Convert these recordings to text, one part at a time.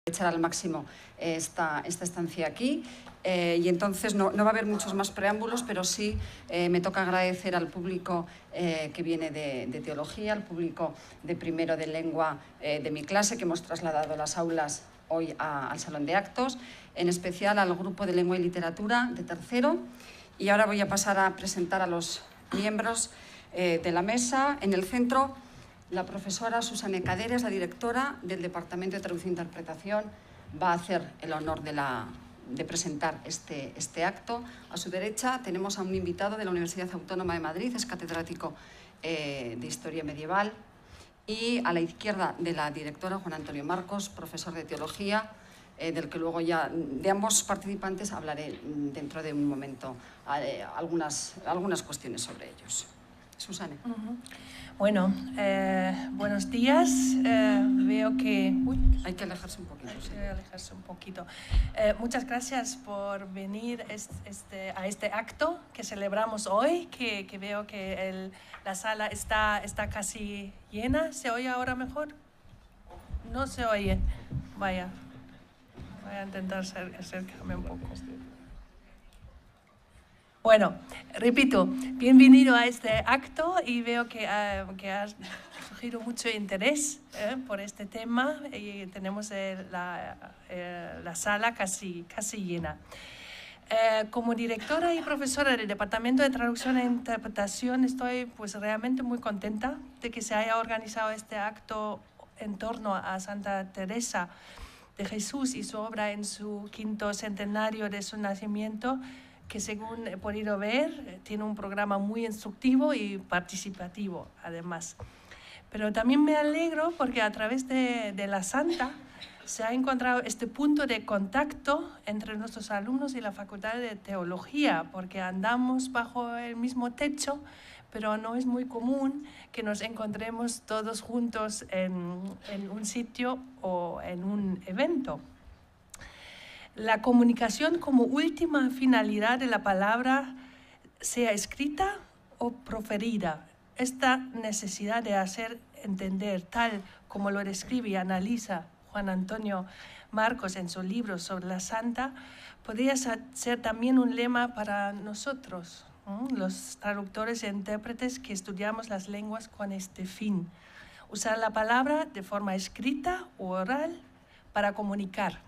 aprovechar al máximo esta estancia aquí y entonces no va a haber muchos más preámbulos, pero sí me toca agradecer al público que viene de teología, al público de primero de lengua de mi clase, que hemos trasladado las aulas hoy al salón de actos, en especial al grupo de lengua y literatura de tercero. Y ahora voy a pasar a presentar a los miembros de la mesa. En el centro, la profesora Susana Caderes, la directora del Departamento de Traducción e Interpretación, va a hacer el honor de presentar este acto. A su derecha tenemos a un invitado de la Universidad Autónoma de Madrid, es catedrático de Historia Medieval. Y a la izquierda de la directora, Juan Antonio Marcos, profesor de Teología, del que luego ya de ambos participantes hablaré dentro de un momento algunas cuestiones sobre ellos. Susana. Bueno, buenos días. Veo que... Hay que alejarse un poquito. Hay que alejarse un poquito. Muchas gracias por venir a este acto que celebramos hoy, que veo que la sala está casi llena. ¿Se oye ahora mejor? No se oye. Vaya. Voy a intentar acercarme un poco. Bueno, repito, bienvenido a este acto y veo que has surgido mucho interés por este tema y tenemos la sala casi llena. Como directora y profesora del Departamento de Traducción e Interpretación estoy pues realmente muy contenta de que se haya organizado este acto en torno a Santa Teresa de Jesús y su obra en su 5º centenario de su nacimiento, que según he podido ver, tiene un programa muy instructivo y participativo, además. Pero también me alegro porque a través de la Santa se ha encontrado este punto de contacto entre nuestros alumnos y la Facultad de Teología, porque andamos bajo el mismo techo, pero no es muy común que nos encontremos todos juntos en un sitio o en un evento. La comunicación como última finalidad de la palabra, sea escrita o proferida, esta necesidad de hacer entender, tal como lo describe y analiza Juan Antonio Marcos en su libro sobre la Santa, podría ser también un lema para nosotros, los traductores e intérpretes que estudiamos las lenguas con este fin. Usar la palabra de forma escrita o oral para comunicar,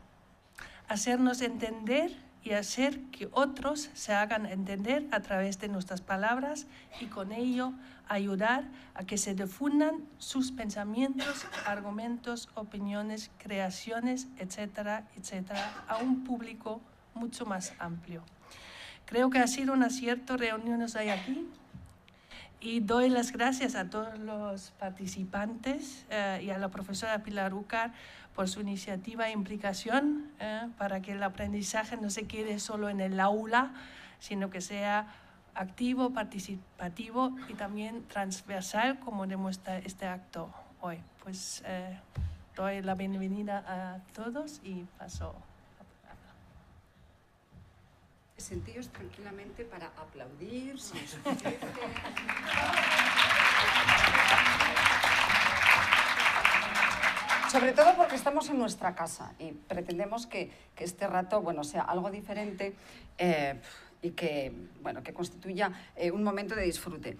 hacernos entender y hacer que otros se hagan entender a través de nuestras palabras y con ello ayudar a que se difundan sus pensamientos, argumentos, opiniones, creaciones, etcétera, etcétera, a un público mucho más amplio. Creo que ha sido un acierto reunirnos hoy aquí y doy las gracias a todos los participantes y a la profesora Pilar Úcar por su iniciativa e implicación para que el aprendizaje no se quede solo en el aula, sino que sea activo, participativo y también transversal, como demuestra este acto hoy. Pues doy la bienvenida a todos y paso. Sentíos tranquilamente para aplaudir, si os apetece. Sobre todo porque estamos en nuestra casa y pretendemos que este rato, bueno, sea algo diferente y que constituya un momento de disfrute.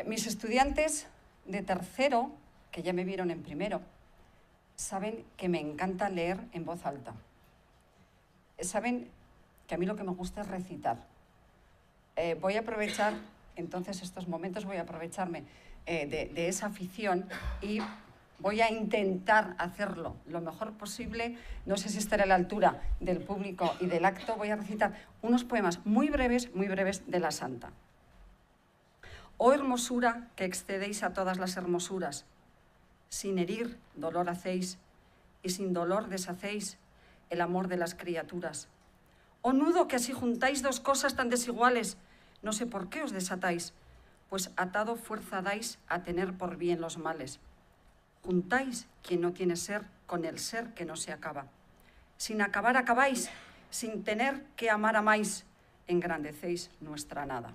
Mis estudiantes de tercero, que ya me vieron en primero, saben que me encanta leer en voz alta. Saben que a mí lo que me gusta es recitar. Voy a aprovechar entonces estos momentos, voy a aprovecharme de esa afición y voy a intentar hacerlo lo mejor posible. No sé si estaré a la altura del público y del acto. Voy a recitar unos poemas muy breves de la Santa. Oh hermosura que excedéis a todas las hermosuras, sin herir dolor hacéis y sin dolor deshacéis el amor de las criaturas. Oh nudo que así juntáis dos cosas tan desiguales, no sé por qué os desatáis, pues atado fuerza dais a tener por bien los males. Juntáis quien no tiene ser con el ser que no se acaba. Sin acabar acabáis, sin tener que amar amáis, engrandecéis nuestra nada.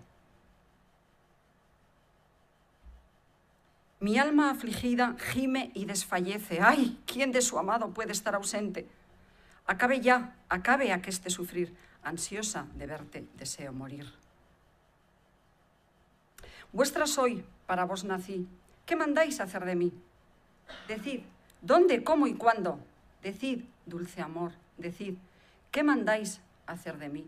Mi alma afligida gime y desfallece. ¡Ay! ¿Quién de su amado puede estar ausente? Acabe ya, acabe aqueste sufrir, ansiosa de verte deseo morir. Vuestra soy, para vos nací, ¿qué mandáis hacer de mí? Decid, ¿dónde, cómo y cuándo? Decid, dulce amor, decid, ¿qué mandáis hacer de mí?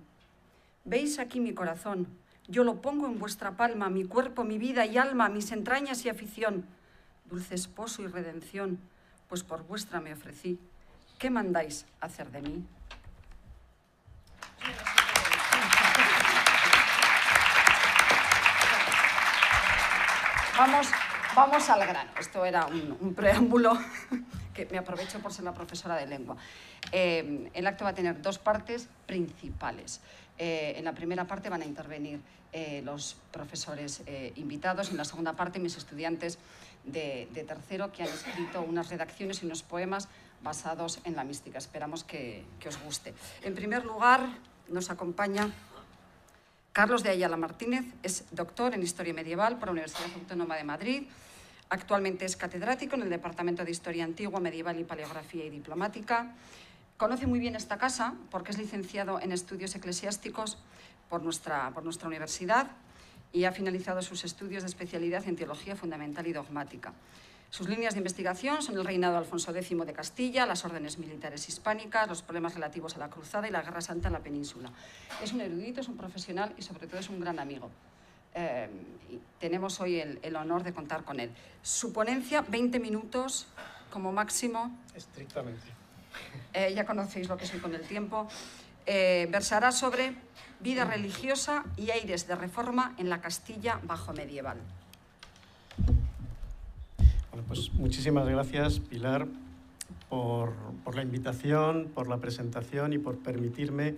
Veis aquí mi corazón, yo lo pongo en vuestra palma, mi cuerpo, mi vida y alma, mis entrañas y afición. Dulce esposo y redención, pues por vuestra me ofrecí. ¿Qué mandáis hacer de mí? Vamos al grano. Esto era un preámbulo que me aprovecho por ser la profesora de lengua. El acto va a tener dos partes principales. En la primera parte van a intervenir los profesores invitados. En la segunda parte, mis estudiantes de tercero, que han escrito unas redacciones y unos poemas basados en la mística. Esperamos que os guste. En primer lugar, nos acompaña Carlos de Ayala Martínez. Es doctor en Historia Medieval por la Universidad Autónoma de Madrid. Actualmente es catedrático en el Departamento de Historia Antigua, Medieval y Paleografía y Diplomática. Conoce muy bien esta casa porque es licenciado en Estudios Eclesiásticos por nuestra universidad y ha finalizado sus estudios de especialidad en Teología Fundamental y Dogmática. Sus líneas de investigación son el reinado de Alfonso X de Castilla, las órdenes militares hispánicas, los problemas relativos a la Cruzada y la Guerra Santa en la península. Es un erudito, es un profesional y sobre todo es un gran amigo. Y tenemos hoy el honor de contar con él. Su ponencia, 20 minutos como máximo. Estrictamente. Ya conocéis lo que soy con el tiempo. Versará sobre vida religiosa y aires de reforma en la Castilla bajo medieval. Bueno, pues muchísimas gracias, Pilar, por la invitación, por la presentación y por permitirme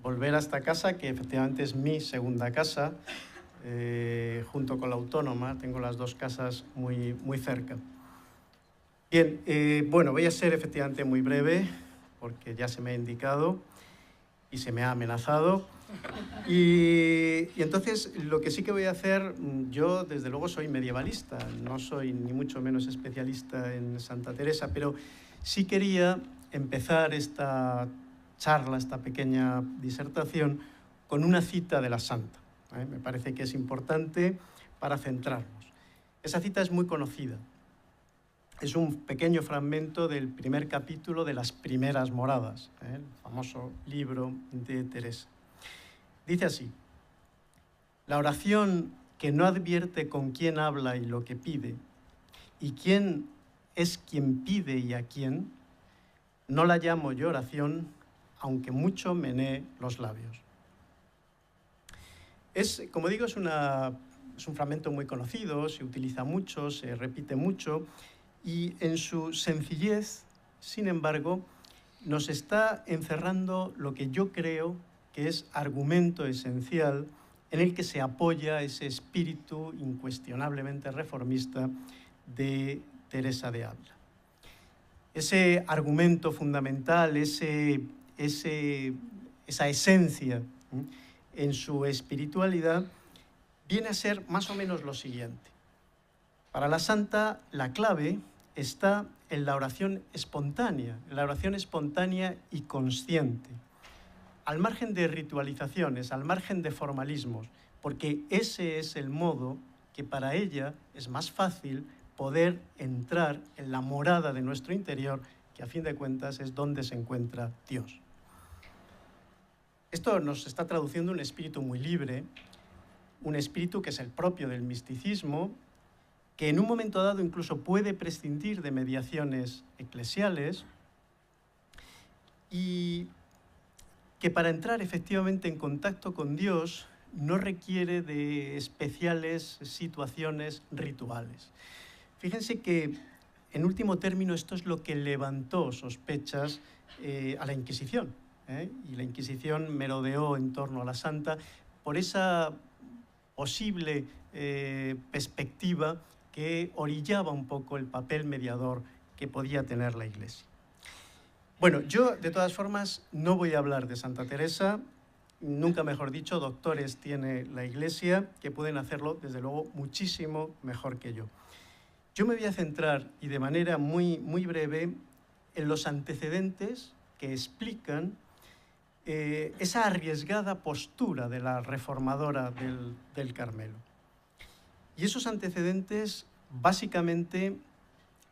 volver a esta casa, que efectivamente es mi segunda casa, junto con la Autónoma. Tengo las dos casas muy cerca. Bien, bueno, voy a ser efectivamente muy breve, porque ya se me ha indicado y se me ha amenazado. Y entonces, lo que sí que voy a hacer, yo desde luego soy medievalista, no soy ni mucho menos especialista en Santa Teresa, pero sí quería empezar esta charla, esta pequeña disertación, con una cita de la Santa. Me parece que es importante para centrarnos. Esa cita es muy conocida. Es un pequeño fragmento del primer capítulo de Las Primeras Moradas, el famoso libro de Teresa. Dice así: la oración que no advierte con quién habla y lo que pide, y quién es quien pide y a quién, no la llamo yo oración, aunque mucho menee los labios. Como digo, es un fragmento muy conocido, se utiliza mucho, se repite mucho, y en su sencillez, sin embargo, nos está encerrando lo que yo creo que es argumento esencial en el que se apoya ese espíritu incuestionablemente reformista de Teresa de Ávila. Ese argumento fundamental, esa esencia en su espiritualidad, viene a ser más o menos lo siguiente. Para la Santa, la clave está en la oración espontánea y consciente, al margen de ritualizaciones, al margen de formalismos, porque ese es el modo que para ella es más fácil poder entrar en la morada de nuestro interior, que a fin de cuentas es donde se encuentra Dios. Esto nos está traduciendo un espíritu muy libre, un espíritu que es el propio del misticismo, que en un momento dado incluso puede prescindir de mediaciones eclesiales y que para entrar efectivamente en contacto con Dios no requiere de especiales situaciones rituales. Fíjense que, en último término, esto es lo que levantó sospechas a la Inquisición, y la Inquisición merodeó en torno a la Santa por esa posible perspectiva que orillaba un poco el papel mediador que podía tener la Iglesia. Bueno, yo, de todas formas, no voy a hablar de Santa Teresa, nunca mejor dicho, doctores tiene la Iglesia que pueden hacerlo, desde luego, muchísimo mejor que yo. Yo me voy a centrar, y de manera muy breve, en los antecedentes que explican esa arriesgada postura de la reformadora del Carmelo. Y esos antecedentes básicamente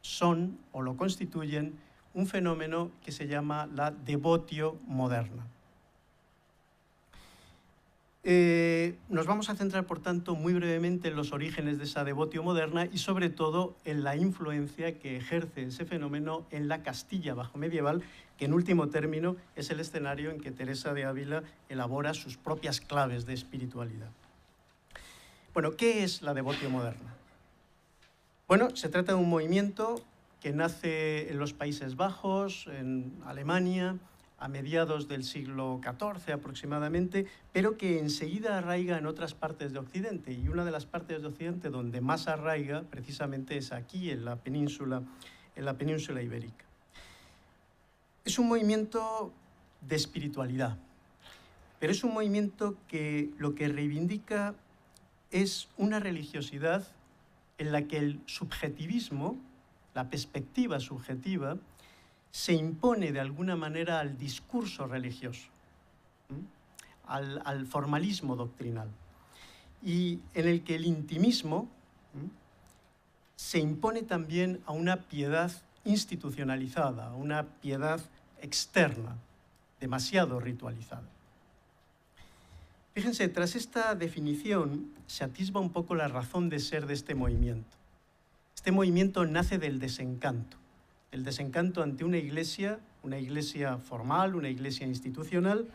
son o lo constituyen un fenómeno que se llama la devotio moderna. Nos vamos a centrar, por tanto, muy brevemente en los orígenes de esa devotio moderna y, sobre todo, en la influencia que ejerce ese fenómeno en la Castilla bajomedieval, que, en último término, es el escenario en que Teresa de Ávila elabora sus propias claves de espiritualidad. Bueno, ¿qué es la devotio moderna? Bueno, se trata de un movimiento que nace en los Países Bajos, en Alemania, a mediados del siglo XIV aproximadamente, pero que enseguida arraiga en otras partes de Occidente. Y una de las partes de Occidente donde más arraiga precisamente es aquí, en la península ibérica. Es un movimiento de espiritualidad, pero es un movimiento que lo que reivindica es una religiosidad en la que el subjetivismo, la perspectiva subjetiva, se impone de alguna manera al discurso religioso, al formalismo doctrinal, y en el que el intimismo se impone también a una piedad institucionalizada, a una piedad externa, demasiado ritualizada. Fíjense, tras esta definición se atisba un poco la razón de ser de este movimiento. Este movimiento nace del desencanto. El desencanto ante una iglesia formal, una iglesia institucional,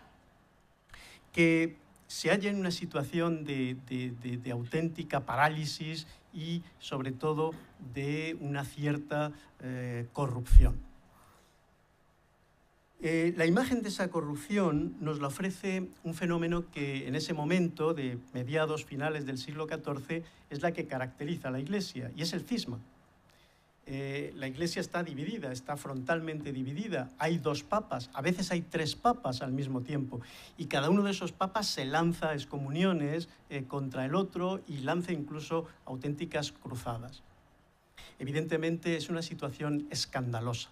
que se halla en una situación de auténtica parálisis y, sobre todo, de una cierta corrupción. La imagen de esa corrupción nos la ofrece un fenómeno que en ese momento, de mediados, finales del siglo XIV, es la que caracteriza a la Iglesia, y es el cisma. La Iglesia está dividida, está frontalmente dividida. Hay dos papas, a veces hay tres papas al mismo tiempo, y cada uno de esos papas se lanza excomuniones contra el otro y lanza incluso auténticas cruzadas. Evidentemente es una situación escandalosa.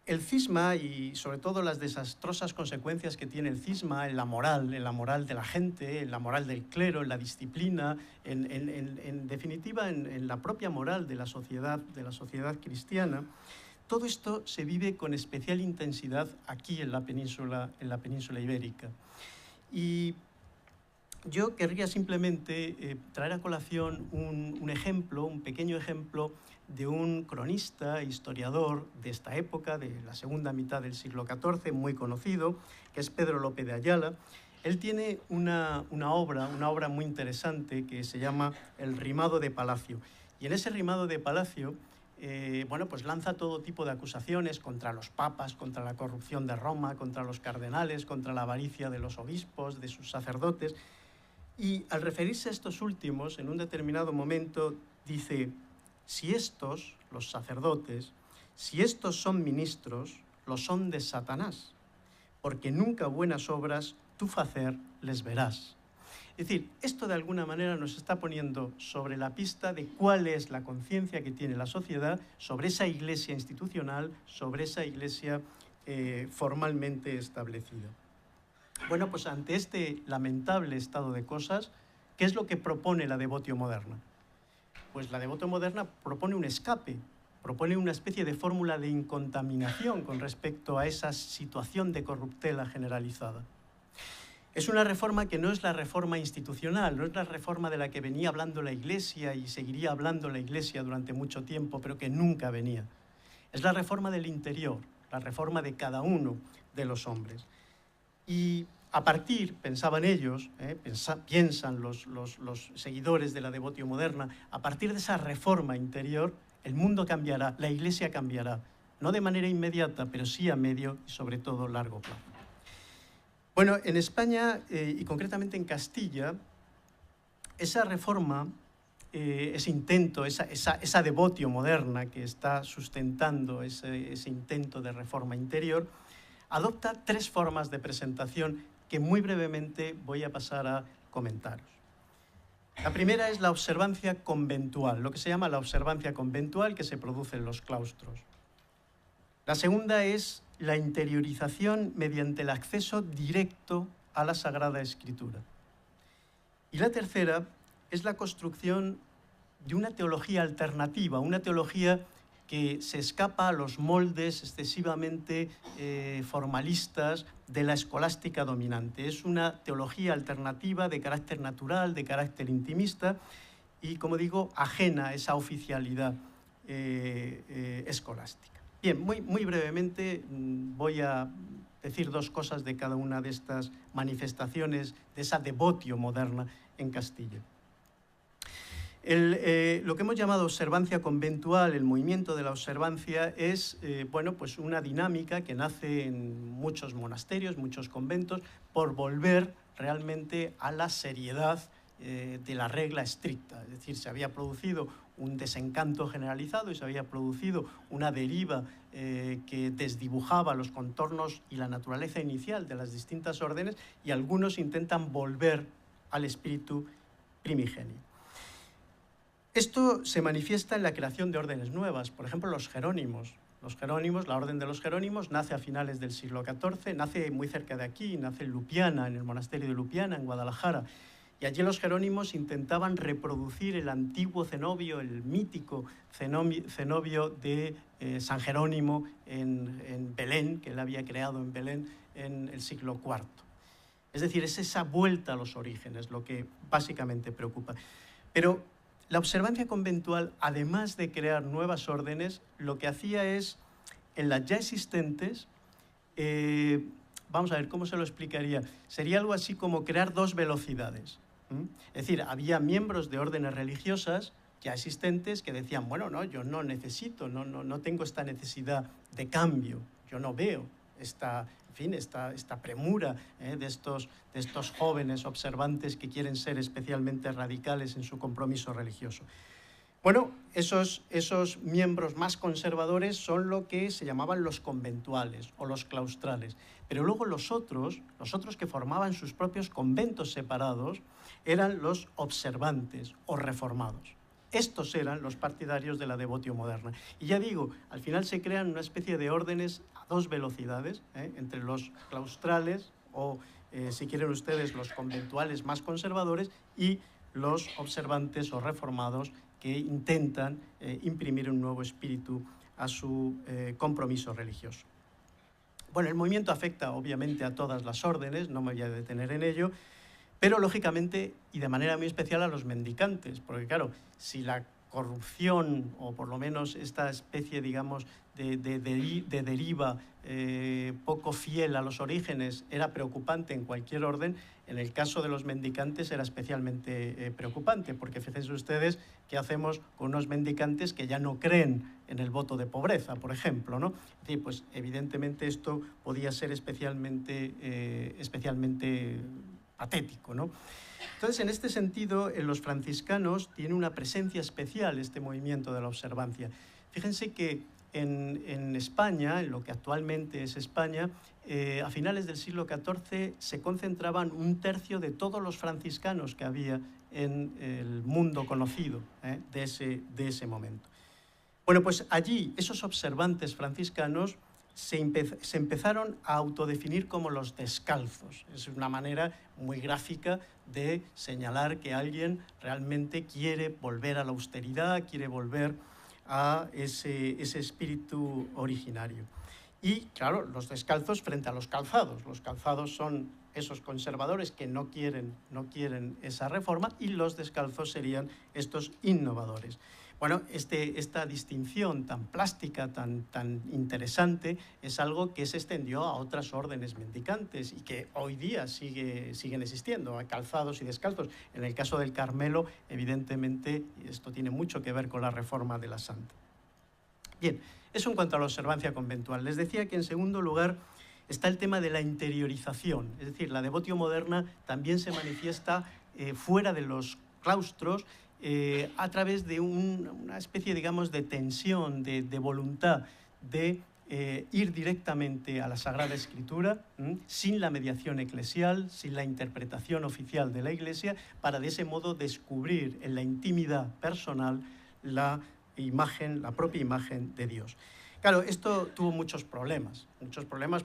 El cisma, y sobre todo las desastrosas consecuencias que tiene el cisma en la moral de la gente, en la moral del clero, en la disciplina, en definitiva en la propia moral de la sociedad cristiana, todo esto se vive con especial intensidad aquí en la península ibérica. Y yo querría simplemente traer a colación un ejemplo, un pequeño ejemplo, de un cronista, historiador de esta época, de la segunda mitad del siglo XIV, muy conocido, que es Pedro López de Ayala. Él tiene una obra muy interesante que se llama El rimado de Palacio. Y en ese rimado de Palacio, pues lanza todo tipo de acusaciones contra los papas, contra la corrupción de Roma, contra los cardenales, contra la avaricia de los obispos, de sus sacerdotes. Y al referirse a estos últimos, en un determinado momento, dice: si estos, los sacerdotes, si estos son ministros, lo son de Satanás, porque nunca buenas obras tú facer les verás. Es decir, esto de alguna manera nos está poniendo sobre la pista de cuál es la conciencia que tiene la sociedad sobre esa iglesia institucional, sobre esa iglesia formalmente establecida. Bueno, pues ante este lamentable estado de cosas, ¿qué es lo que propone la devotio moderna? Pues la devotio moderna propone un escape, propone una especie de fórmula de incontaminación con respecto a esa situación de corruptela generalizada. Es una reforma que no es la reforma institucional, no es la reforma de la que venía hablando la Iglesia y seguiría hablando la Iglesia durante mucho tiempo, pero que nunca venía. Es la reforma del interior, la reforma de cada uno de los hombres. Y a partir, pensaban ellos, piensan los seguidores de la devotio moderna, a partir de esa reforma interior, el mundo cambiará, la Iglesia cambiará, no de manera inmediata, pero sí a medio y sobre todo largo plazo. Bueno, en España y concretamente en Castilla, esa reforma, ese intento, esa devotio moderna que está sustentando ese intento de reforma interior, adopta tres formas de presentación que muy brevemente voy a pasar a comentaros. La primera es la observancia conventual, lo que se llama la observancia conventual que se produce en los claustros. La segunda es la interiorización mediante el acceso directo a la Sagrada Escritura. Y la tercera es la construcción de una teología alternativa, una teología que se escapa a los moldes excesivamente formalistas de la escolástica dominante. Es una teología alternativa de carácter natural, de carácter intimista y, como digo, ajena a esa oficialidad escolástica. Bien, muy brevemente voy a decir dos cosas de cada una de estas manifestaciones de esa devotio moderna en Castilla. Lo que hemos llamado observancia conventual, el movimiento de la observancia, es bueno, pues una dinámica que nace en muchos monasterios, muchos conventos, por volver realmente a la seriedad de la regla estricta. Es decir, se había producido un desencanto generalizado y se había producido una deriva que desdibujaba los contornos y la naturaleza inicial de las distintas órdenes, y algunos intentan volver al espíritu primigenio. Esto se manifiesta en la creación de órdenes nuevas, por ejemplo, los jerónimos. Los jerónimos, la orden de los jerónimos, nace a finales del siglo XIV, nace muy cerca de aquí, nace en Lupiana, en el monasterio de Lupiana, en Guadalajara. Y allí los jerónimos intentaban reproducir el antiguo cenobio, el mítico cenobio de San Jerónimo en Belén, que él había creado en Belén en el siglo IV. Es decir, es esa vuelta a los orígenes lo que básicamente preocupa. Pero la observancia conventual, además de crear nuevas órdenes, lo que hacía es, en las ya existentes, vamos a ver, ¿cómo se lo explicaría? Sería algo así como crear dos velocidades. Es decir, había miembros de órdenes religiosas ya existentes que decían, bueno, no, yo no necesito, no tengo esta necesidad de cambio, yo no veo esta premura de estos jóvenes observantes que quieren ser especialmente radicales en su compromiso religioso. Bueno, esos miembros más conservadores son lo que se llamaban los conventuales o los claustrales. Pero luego los otros que formaban sus propios conventos separados, eran los observantes o reformados. Estos eran los partidarios de la devotio moderna. Y ya digo, al final se crean una especie de órdenes a dos velocidades, entre los claustrales o, si quieren ustedes, los conventuales más conservadores y los observantes o reformados que intentan imprimir un nuevo espíritu a su compromiso religioso. Bueno, el movimiento afecta obviamente a todas las órdenes, no me voy a detener en ello, pero lógicamente y de manera muy especial a los mendicantes, porque claro, si la corrupción o por lo menos esta especie, digamos, de deriva poco fiel a los orígenes era preocupante en cualquier orden, en el caso de los mendicantes era especialmente preocupante, porque fíjense ustedes qué hacemos con unos mendicantes que ya no creen en el voto de pobreza, por ejemplo, ¿no? Es decir, pues evidentemente esto podía ser especialmente patético, ¿no? Entonces, en este sentido, en los franciscanos tiene una presencia especial este movimiento de la observancia. Fíjense que en España, en lo que actualmente es España, a finales del siglo XIV se concentraban un tercio de todos los franciscanos que había en el mundo conocido de ese momento. Bueno, pues allí esos observantes franciscanos se empezaron a autodefinir como los descalzos. Es una manera muy gráfica de señalar que alguien realmente quiere volver a la austeridad, quiere volver a ese espíritu originario. Y, claro, los descalzos frente a los calzados. Los calzados son esos conservadores que no quieren esa reforma, y los descalzos serían estos innovadores. Bueno, esta distinción tan plástica, tan interesante, es algo que se extendió a otras órdenes mendicantes y que hoy día siguen existiendo, a calzados y descalzos. En el caso del Carmelo, evidentemente, esto tiene mucho que ver con la reforma de la Santa. Bien, eso en cuanto a la observancia conventual. Les decía que, en segundo lugar, está el tema de la interiorización. Es decir, la devotio moderna también se manifiesta fuera de los claustros, a través de una especie, digamos, de tensión, de voluntad de ir directamente a la Sagrada Escritura, sin la mediación eclesial, sin la interpretación oficial de la Iglesia, para de ese modo descubrir en la intimidad personal la propia imagen de Dios. Claro, esto tuvo muchos problemas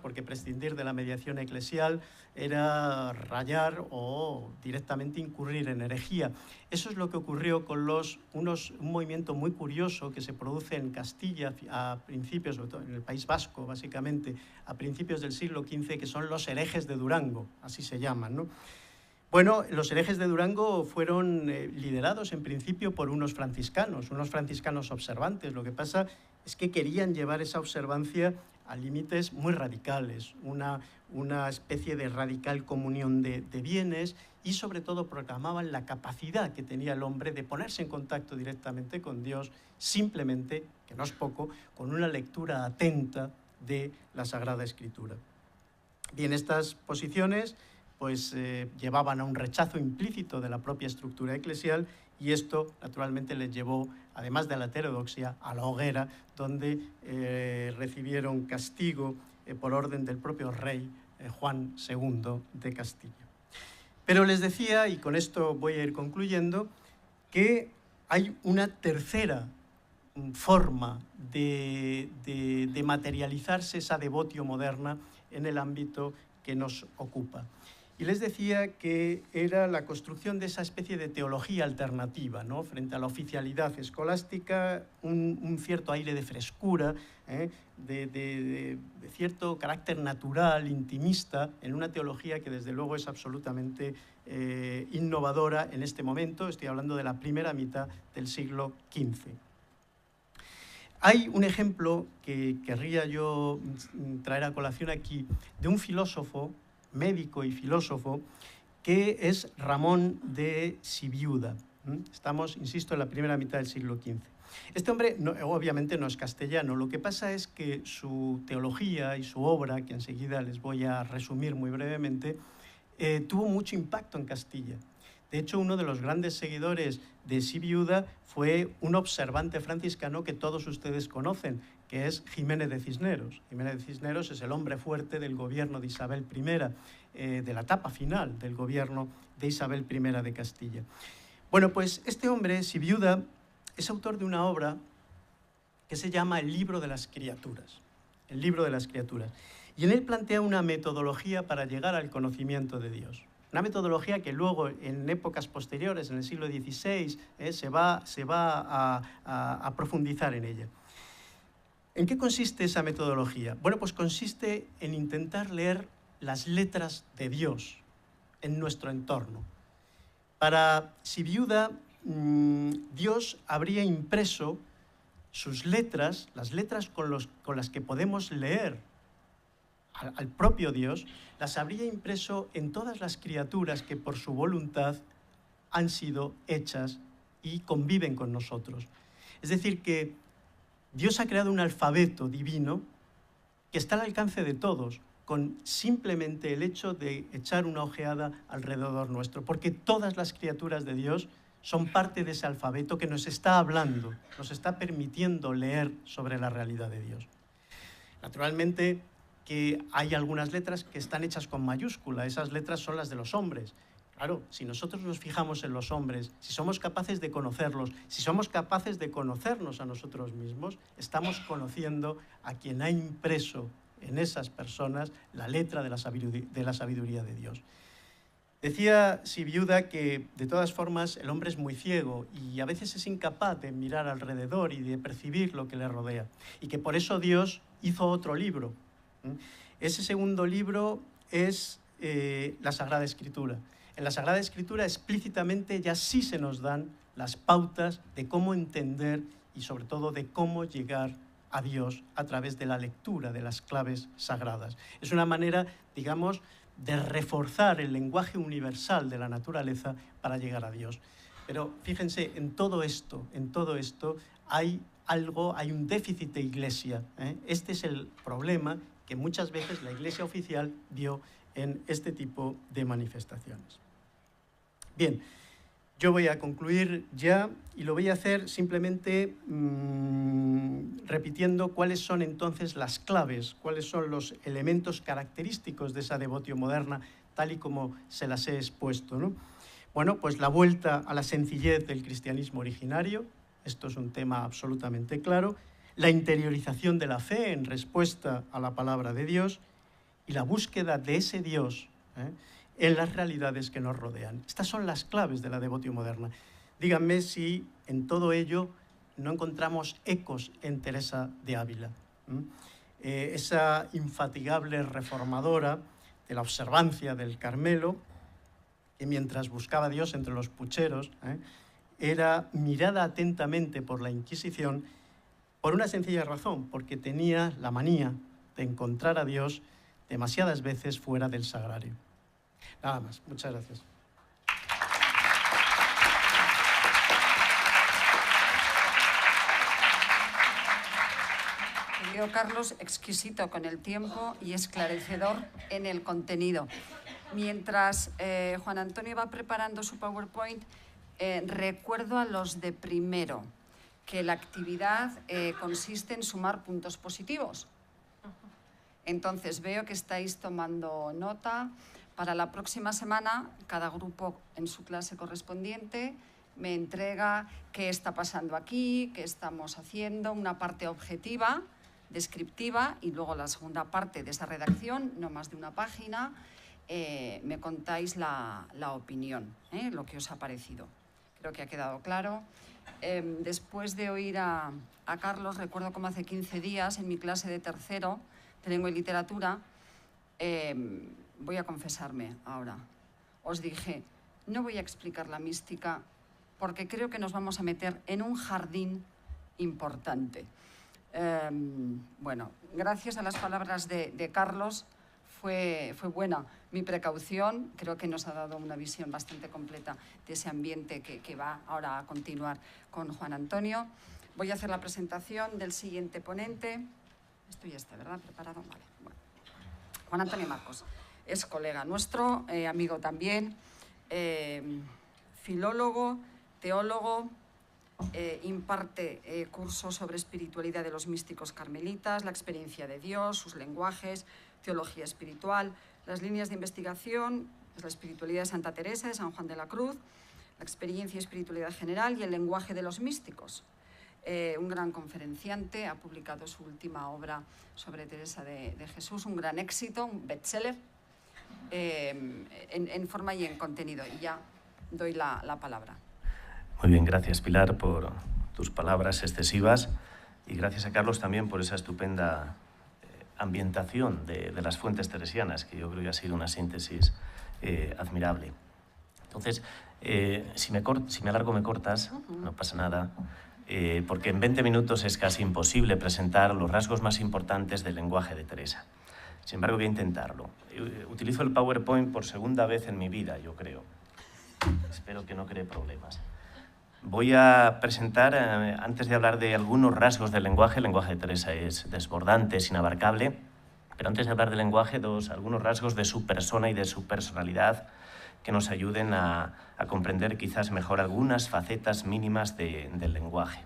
porque prescindir de la mediación eclesial era rayar o directamente incurrir en herejía. Eso es lo que ocurrió con un movimiento muy curioso que se produce en Castilla a principios, sobre todo en el País Vasco, básicamente, a principios del siglo XV, que son los herejes de Durango, así se llaman, ¿no? Bueno, los herejes de Durango fueron liderados en principio por unos franciscanos observantes. Lo que pasa es que querían llevar esa observancia a límites muy radicales, una especie de radical comunión de bienes, y sobre todo proclamaban la capacidad que tenía el hombre de ponerse en contacto directamente con Dios, simplemente, que no es poco, con una lectura atenta de la Sagrada Escritura. Bien, estas posiciones pues llevaban a un rechazo implícito de la propia estructura eclesial, y esto naturalmente les llevó, además de la heterodoxia, a la hoguera, donde recibieron castigo por orden del propio rey Juan II de Castilla. Pero les decía, y con esto voy a ir concluyendo, que hay una tercera forma de materializarse esa devotio moderna en el ámbito que nos ocupa. Y les decía que era la construcción de esa especie de teología alternativa, ¿no? Frente a la oficialidad escolástica, un cierto aire de frescura, de cierto carácter natural, intimista, en una teología que desde luego es absolutamente innovadora en este momento. Estoy hablando de la primera mitad del siglo XV. Hay un ejemplo que querría yo traer a colación aquí, de un filósofo, médico y filósofo, que es Ramón de Sibiuda. Estamos, insisto, en la primera mitad del siglo XV. Este hombre obviamente no es castellano, lo que pasa es que su teología y su obra, que enseguida les voy a resumir muy brevemente, tuvo mucho impacto en Castilla. De hecho, uno de los grandes seguidores de Sibiuda fue un observante franciscano que todos ustedes conocen, que es Jiménez de Cisneros. Jiménez de Cisneros es el hombre fuerte del gobierno de Isabel I, de la etapa final del gobierno de Isabel I de Castilla. Bueno, pues este hombre, Sibiuda, es autor de una obra que se llama El libro de las criaturas. El libro de las criaturas. Y en él plantea una metodología para llegar al conocimiento de Dios. Una metodología que luego, en épocas posteriores, en el siglo XVI, se va a profundizar en ella. ¿En qué consiste esa metodología? Bueno, pues consiste en intentar leer las letras de Dios en nuestro entorno. Para Sibiuda, Dios habría impreso sus letras, las letras con las que podemos leer al propio Dios, las habría impreso en todas las criaturas que por su voluntad han sido hechas y conviven con nosotros. Es decir, que Dios ha creado un alfabeto divino que está al alcance de todos, con simplemente el hecho de echar una ojeada alrededor nuestro, porque todas las criaturas de Dios son parte de ese alfabeto que nos está hablando, nos está permitiendo leer sobre la realidad de Dios. Naturalmente que hay algunas letras que están hechas con mayúscula, esas letras son las de los hombres. Claro, si nosotros nos fijamos en los hombres, si somos capaces de conocerlos, si somos capaces de conocernos a nosotros mismos, estamos conociendo a quien ha impreso en esas personas la letra de la sabiduría de Dios. Decía Sibiuda que, de todas formas, el hombre es muy ciego y a veces es incapaz de mirar alrededor y de percibir lo que le rodea, y que por eso Dios hizo otro libro. Ese segundo libro es la Sagrada Escritura. En la Sagrada Escritura explícitamente ya sí se nos dan las pautas de cómo entender y sobre todo de cómo llegar a Dios a través de la lectura de las claves sagradas. Es una manera, digamos, de reforzar el lenguaje universal de la naturaleza para llegar a Dios. Pero fíjense, en todo esto hay un déficit de Iglesia. Este es el problema que muchas veces la Iglesia oficial vio en este tipo de manifestaciones. Bien, yo voy a concluir ya y lo voy a hacer simplemente repitiendo cuáles son entonces las claves, cuáles son los elementos característicos de esa devotio moderna, tal y como se las he expuesto, ¿no? Bueno, pues la vuelta a la sencillez del cristianismo originario, esto es un tema absolutamente claro, la interiorización de la fe en respuesta a la palabra de Dios y la búsqueda de ese Dios en las realidades que nos rodean. Estas son las claves de la devotio moderna. Díganme si en todo ello no encontramos ecos en Teresa de Ávila. Esa infatigable reformadora de la observancia del Carmelo, que mientras buscaba a Dios entre los pucheros, era mirada atentamente por la Inquisición por una sencilla razón, porque tenía la manía de encontrar a Dios demasiadas veces fuera del sagrario. Nada más. Muchas gracias. Querido Carlos, exquisito con el tiempo y esclarecedor en el contenido. Mientras Juan Antonio va preparando su PowerPoint, recuerdo a los de primero que la actividad consiste en sumar puntos positivos. Entonces veo que estáis tomando nota. Para la próxima semana, cada grupo en su clase correspondiente me entrega qué está pasando aquí, qué estamos haciendo, una parte objetiva, descriptiva, y luego la segunda parte de esa redacción, no más de una página, me contáis la opinión, lo que os ha parecido. Creo que ha quedado claro. Después de oír a Carlos, recuerdo como hace 15 días en mi clase de tercero de lengua y literatura, voy a confesarme ahora. Os dije, no voy a explicar la mística porque creo que nos vamos a meter en un jardín importante. Bueno, gracias a las palabras de Carlos fue buena mi precaución. Creo que nos ha dado una visión bastante completa de ese ambiente que va ahora a continuar con Juan Antonio. Voy a hacer la presentación del siguiente ponente. Esto ya está, ¿verdad? ¿Preparado? Vale. Bueno. Juan Antonio Marcos es colega nuestro, amigo también, filólogo, teólogo, imparte cursos sobre espiritualidad de los místicos carmelitas, la experiencia de Dios, sus lenguajes, teología espiritual, las líneas de investigación, es la espiritualidad de Santa Teresa, de San Juan de la Cruz, la experiencia y espiritualidad general y el lenguaje de los místicos. Un gran conferenciante, ha publicado su última obra sobre Teresa de Jesús, un gran éxito, un bestseller, en forma y en contenido. Y ya doy la palabra. Muy bien, gracias Pilar por tus palabras excesivas y gracias a Carlos también por esa estupenda ambientación de las fuentes teresianas, que yo creo que ha sido una síntesis admirable. Entonces, si me alargo me cortas, no pasa nada, porque en 20 minutos es casi imposible presentar los rasgos más importantes del lenguaje de Teresa. Sin embargo, voy a intentarlo. Utilizo el PowerPoint por segunda vez en mi vida, yo creo. Espero que no cree problemas. Voy a presentar, antes de hablar de algunos rasgos del lenguaje, el lenguaje de Teresa es desbordante, es inabarcable, pero antes de hablar del lenguaje, algunos rasgos de su persona y de su personalidad que nos ayuden a comprender quizás mejor algunas facetas mínimas del lenguaje.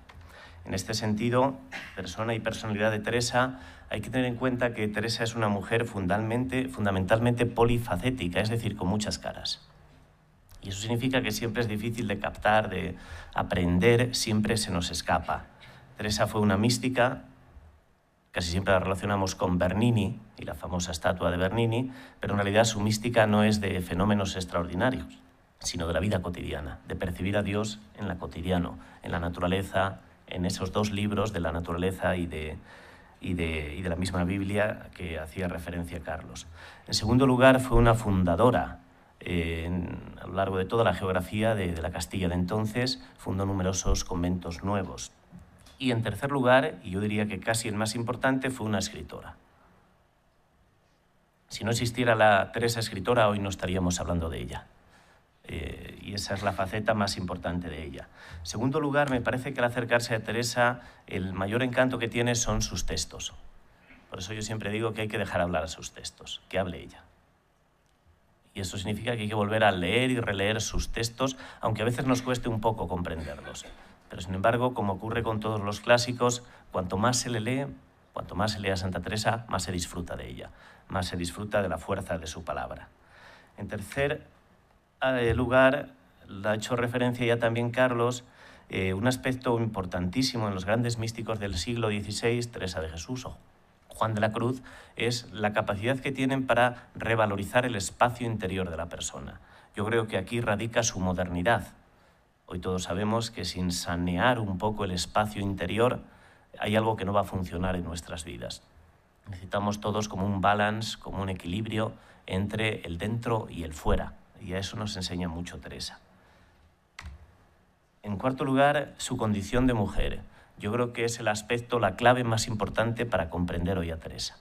En este sentido, persona y personalidad de Teresa, hay que tener en cuenta que Teresa es una mujer fundamentalmente polifacética, es decir, con muchas caras. Y eso significa que siempre es difícil de captar, de aprender, siempre se nos escapa. Teresa fue una mística, casi siempre la relacionamos con Bernini y la famosa estatua de Bernini, pero en realidad su mística no es de fenómenos extraordinarios, sino de la vida cotidiana, de percibir a Dios en la cotidiano, en la naturaleza, en esos dos libros de la naturaleza y de la misma Biblia que hacía referencia Carlos. En segundo lugar, fue una fundadora. A lo largo de toda la geografía de la Castilla de entonces, fundó numerosos conventos nuevos. Y en tercer lugar, y yo diría que casi el más importante, fue una escritora. Si no existiera la Teresa escritora, hoy no estaríamos hablando de ella. Y esa es la faceta más importante de ella. En segundo lugar, me parece que al acercarse a Teresa, el mayor encanto que tiene son sus textos. Por eso yo siempre digo que hay que dejar hablar a sus textos, que hable ella. Y eso significa que hay que volver a leer y releer sus textos, aunque a veces nos cueste un poco comprenderlos. Pero, sin embargo, como ocurre con todos los clásicos, cuanto más se le lee, cuanto más se lee a Santa Teresa, más se disfruta de ella, más se disfruta de la fuerza de su palabra. En tercer lugar, la ha hecho referencia ya también Carlos, un aspecto importantísimo en los grandes místicos del siglo XVI, Teresa de Jesús o Juan de la Cruz, es la capacidad que tienen para revalorizar el espacio interior de la persona. Yo creo que aquí radica su modernidad. Hoy todos sabemos que sin sanear un poco el espacio interior hay algo que no va a funcionar en nuestras vidas. Necesitamos todos como un balance, como un equilibrio entre el dentro y el fuera. Y a eso nos enseña mucho Teresa. En cuarto lugar, su condición de mujer. Yo creo que es el aspecto, la clave más importante para comprender hoy a Teresa.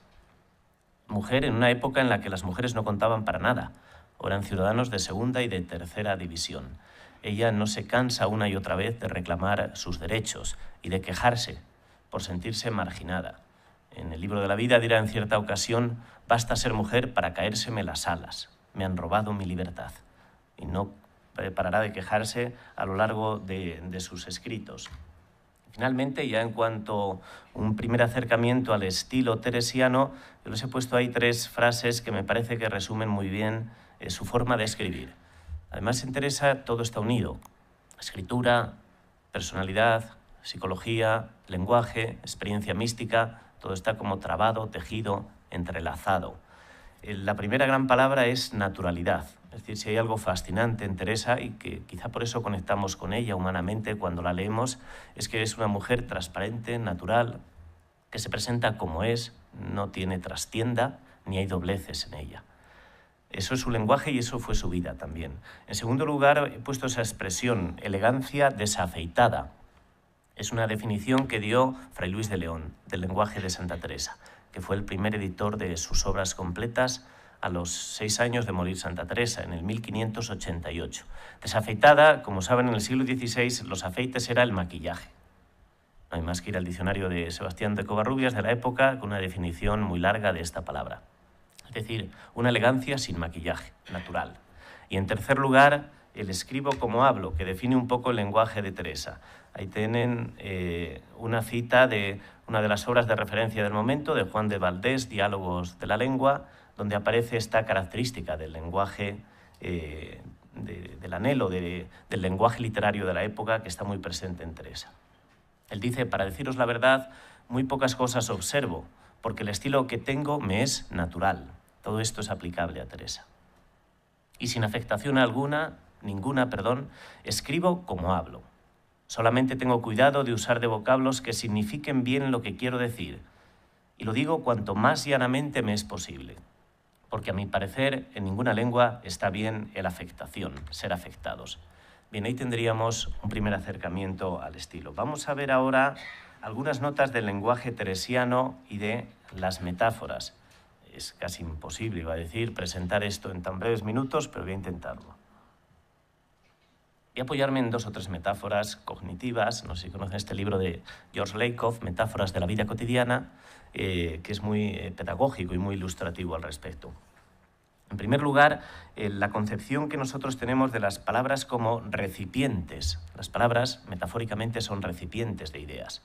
Mujer en una época en la que las mujeres no contaban para nada, o eran ciudadanos de segunda y de tercera división. Ella no se cansa una y otra vez de reclamar sus derechos y de quejarse por sentirse marginada. En el libro de la vida dirá en cierta ocasión: basta ser mujer para caérseme las alas, me han robado mi libertad. Y no parará de quejarse a lo largo de sus escritos. Finalmente, ya en cuanto a un primer acercamiento al estilo teresiano, yo les he puesto ahí 3 frases que me parece que resumen muy bien su forma de escribir. Además, en Teresa todo está unido: escritura, personalidad, psicología, lenguaje, experiencia mística, todo está como trabado, tejido, entrelazado. La primera gran palabra es naturalidad. Es decir, si hay algo fascinante en Teresa, y que quizá por eso conectamos con ella humanamente cuando la leemos, es que es una mujer transparente, natural, que se presenta como es, no tiene trastienda, ni hay dobleces en ella. Eso es su lenguaje y eso fue su vida también. En segundo lugar, he puesto esa expresión, elegancia desafeitada. Es una definición que dio Fray Luis de León del lenguaje de Santa Teresa, que fue el primer editor de sus obras completas a los 6 años de morir Santa Teresa, en el 1588. Desafeitada, como saben, en el siglo XVI los afeites era el maquillaje. No hay más que ir al diccionario de Sebastián de Covarrubias de la época con una definición muy larga de esta palabra. Es decir, una elegancia sin maquillaje, natural. Y en tercer lugar, el escribo como hablo, que define un poco el lenguaje de Teresa. Ahí tienen una cita de una de las obras de referencia del momento, de Juan de Valdés, Diálogos de la lengua, donde aparece esta característica del lenguaje, del anhelo del lenguaje literario de la época, que está muy presente en Teresa. Él dice: para deciros la verdad, muy pocas cosas observo, porque el estilo que tengo me es natural. Todo esto es aplicable a Teresa. Y sin afectación ninguna, escribo como hablo. Solamente tengo cuidado de usar de vocablos que signifiquen bien lo que quiero decir, y lo digo cuanto más llanamente me es posible, porque a mi parecer en ninguna lengua está bien el afectación, ser afectados. Bien, ahí tendríamos un primer acercamiento al estilo. Vamos a ver ahora algunas notas del lenguaje teresiano y de las metáforas. Es casi imposible, iba a decir, presentar esto en tan breves minutos, pero voy a intentarlo. Voy a apoyarme en 2 o 3 metáforas cognitivas. No sé si conocen este libro de George Lakoff, Metáforas de la vida cotidiana, que es muy pedagógico y muy ilustrativo al respecto. En primer lugar, la concepción que nosotros tenemos de las palabras como recipientes. Las palabras, metafóricamente, son recipientes de ideas.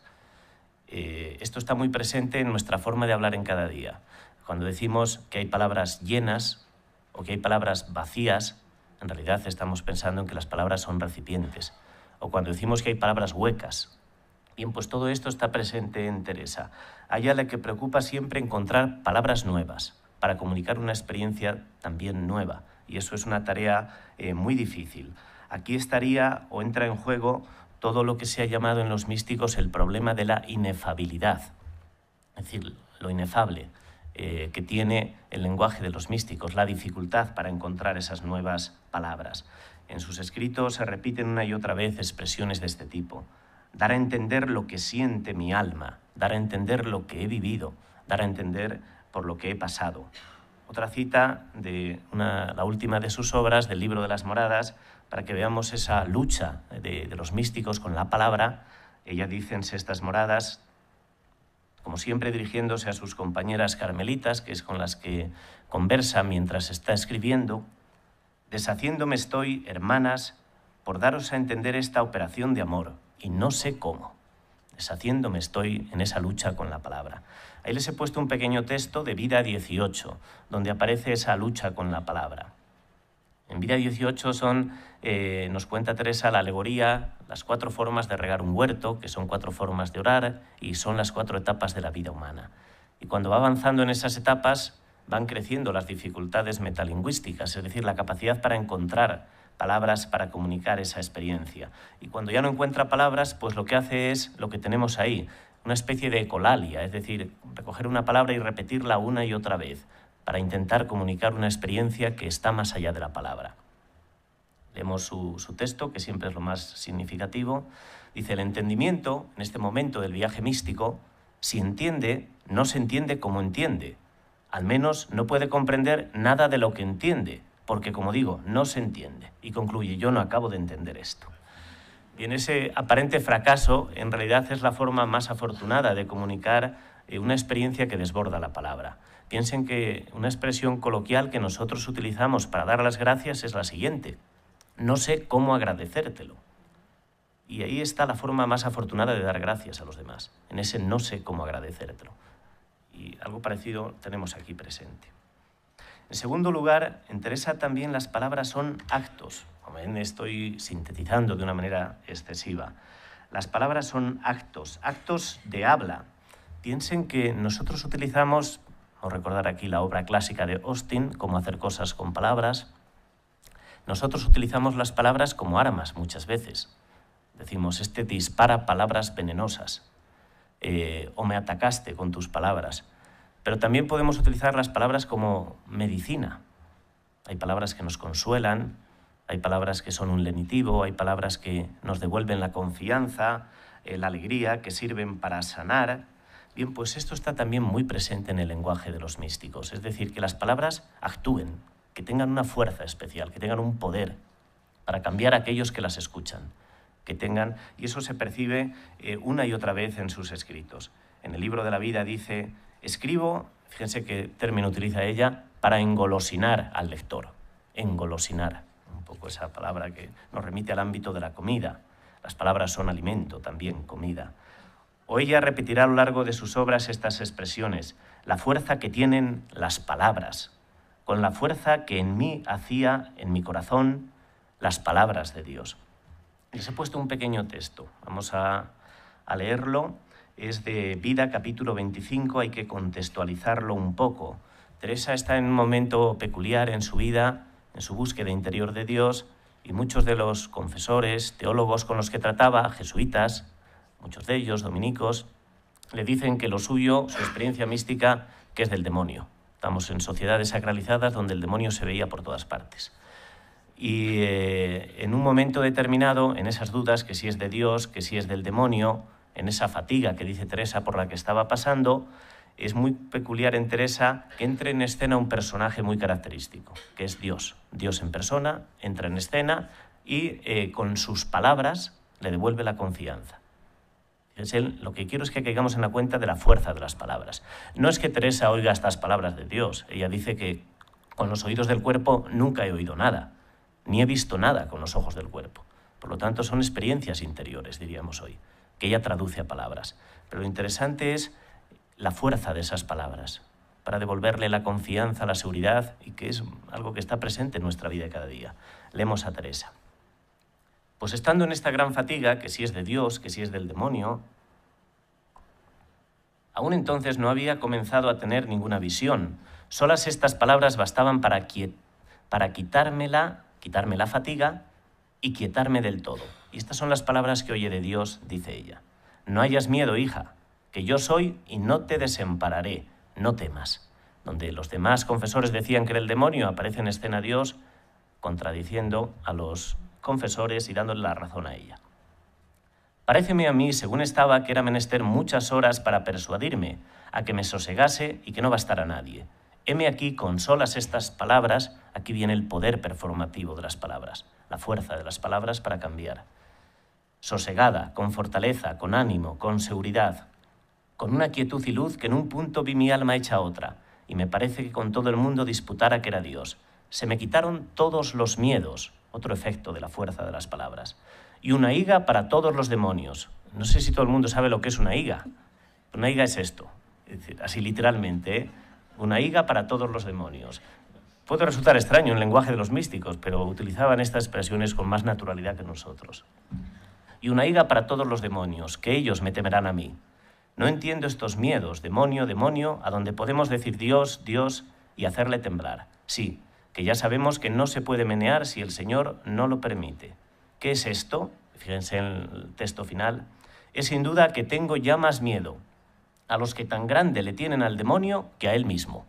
Esto está muy presente en nuestra forma de hablar en cada día. Cuando decimos que hay palabras llenas o que hay palabras vacías, en realidad estamos pensando en que las palabras son recipientes. O cuando decimos que hay palabras huecas. Bien, pues todo esto está presente en Teresa. A ella la que preocupa siempre encontrar palabras nuevas para comunicar una experiencia también nueva. Y eso es una tarea muy difícil. Aquí estaría o entra en juego todo lo que se ha llamado en los místicos el problema de la inefabilidad. Es decir, lo inefable que tiene el lenguaje de los místicos, la dificultad para encontrar esas nuevas palabras. En sus escritos se repiten una y otra vez expresiones de este tipo. Dar a entender lo que siente mi alma, dar a entender lo que he vivido, dar a entender por lo que he pasado. Otra cita de la última de sus obras, del libro de las moradas, para que veamos esa lucha de los místicos con la palabra. Ella dice en Sextas Moradas, como siempre dirigiéndose a sus compañeras carmelitas, que es con las que conversa mientras está escribiendo: deshaciéndome estoy, hermanas, por daros a entender esta operación de amor, y no sé cómo. Deshaciéndome estoy en esa lucha con la palabra. Ahí les he puesto un pequeño texto de Vida 18, donde aparece esa lucha con la palabra. En Vida 18 nos cuenta Teresa la alegoría, las 4 formas de regar un huerto, que son 4 formas de orar y son las 4 etapas de la vida humana. Y cuando va avanzando en esas etapas van creciendo las dificultades metalingüísticas, es decir, la capacidad para encontrar palabras para comunicar esa experiencia. Y cuando ya no encuentra palabras, pues lo que hace es lo que tenemos ahí, una especie de ecolalia, es decir, recoger una palabra y repetirla una y otra vez, para intentar comunicar una experiencia que está más allá de la palabra. Leemos su texto, que siempre es lo más significativo. Dice: el entendimiento, en este momento del viaje místico, si entiende, no se entiende como entiende. Al menos no puede comprender nada de lo que entiende, porque, como digo, no se entiende. Y concluye: yo no acabo de entender esto. Bien, ese aparente fracaso en realidad es la forma más afortunada de comunicar una experiencia que desborda la palabra. Piensen que una expresión coloquial que nosotros utilizamos para dar las gracias es la siguiente: no sé cómo agradecértelo. Y ahí está la forma más afortunada de dar gracias a los demás, en ese no sé cómo agradecértelo. Y algo parecido tenemos aquí presente. En segundo lugar, en Teresa también las palabras son actos. Estoy sintetizando de una manera excesiva. Las palabras son actos, actos de habla. Piensen que nosotros utilizamos, vamos a recordar aquí la obra clásica de Austin, Cómo hacer cosas con palabras. Nosotros utilizamos las palabras como armas muchas veces. Decimos: este dispara palabras venenosas, o me atacaste con tus palabras. Pero también podemos utilizar las palabras como medicina. Hay palabras que nos consuelan, hay palabras que son un lenitivo, hay palabras que nos devuelven la confianza, la alegría, que sirven para sanar. Bien, pues esto está también muy presente en el lenguaje de los místicos. Es decir, que las palabras actúen, que tengan una fuerza especial, que tengan un poder para cambiar a aquellos que las escuchan, y eso se percibe una y otra vez en sus escritos. En el libro de la vida dice: escribo, fíjense qué término utiliza ella, para engolosinar al lector. Engolosinar, un poco esa palabra que nos remite al ámbito de la comida. Las palabras son alimento también, comida. O ella repetirá a lo largo de sus obras estas expresiones: la fuerza que tienen las palabras, con la fuerza que en mí hacía, en mi corazón, las palabras de Dios. Les he puesto un pequeño texto, vamos a leerlo. Es de Vida, capítulo 25, hay que contextualizarlo un poco. Teresa está en un momento peculiar en su vida, en su búsqueda interior de Dios, y muchos de los confesores, teólogos con los que trataba, jesuitas, muchos de ellos dominicos, le dicen que lo suyo, su experiencia mística, que es del demonio. Estamos en sociedades sacralizadas donde el demonio se veía por todas partes. Y en un momento determinado, en esas dudas, que si es de Dios, que si es del demonio, en esa fatiga que dice Teresa por la que estaba pasando, es muy peculiar en Teresa que entre en escena un personaje muy característico, que es Dios. Dios en persona entra en escena y con sus palabras le devuelve la confianza. Lo que quiero es que caigamos en la cuenta de la fuerza de las palabras. No es que Teresa oiga estas palabras de Dios. Ella dice que con los oídos del cuerpo nunca he oído nada, ni he visto nada con los ojos del cuerpo. Por lo tanto, son experiencias interiores, diríamos hoy, que ella traduce a palabras. Pero lo interesante es la fuerza de esas palabras, para devolverle la confianza, la seguridad, y que es algo que está presente en nuestra vida cada día. Leemos a Teresa. Pues estando en esta gran fatiga, que si es de Dios, que si es del demonio, aún entonces no había comenzado a tener ninguna visión. Solas estas palabras bastaban para quitarme la fatiga y quietarme del todo. Y estas son las palabras que oye de Dios, dice ella. No hayas miedo, hija, que yo soy y no te desampararé, no temas. Donde los demás confesores decían que era el demonio, aparece en escena Dios contradiciendo a los confesores y dándole la razón a ella. Paréceme a mí, según estaba, que era menester muchas horas para persuadirme a que me sosegase y que no bastara nadie. Heme aquí con solas estas palabras, aquí viene el poder performativo de las palabras, la fuerza de las palabras para cambiar. Sosegada, con fortaleza, con ánimo, con seguridad, con una quietud y luz que en un punto vi mi alma hecha otra, y me parece que con todo el mundo disputara que era Dios. Se me quitaron todos los miedos, otro efecto de la fuerza de las palabras, y una higa para todos los demonios. No sé si todo el mundo sabe lo que es una higa. Una higa es esto, es decir, así literalmente, ¿eh? Una higa para todos los demonios. Puede resultar extraño en el lenguaje de los místicos, pero utilizaban estas expresiones con más naturalidad que nosotros. Y una higa para todos los demonios, que ellos me temerán a mí. No entiendo estos miedos, demonio, demonio, a donde podemos decir Dios, Dios, y hacerle temblar. Sí, que ya sabemos que no se puede menear si el Señor no lo permite. ¿Qué es esto? Fíjense en el texto final. Es sin duda que tengo ya más miedo a los que tan grande le tienen al demonio que a él mismo.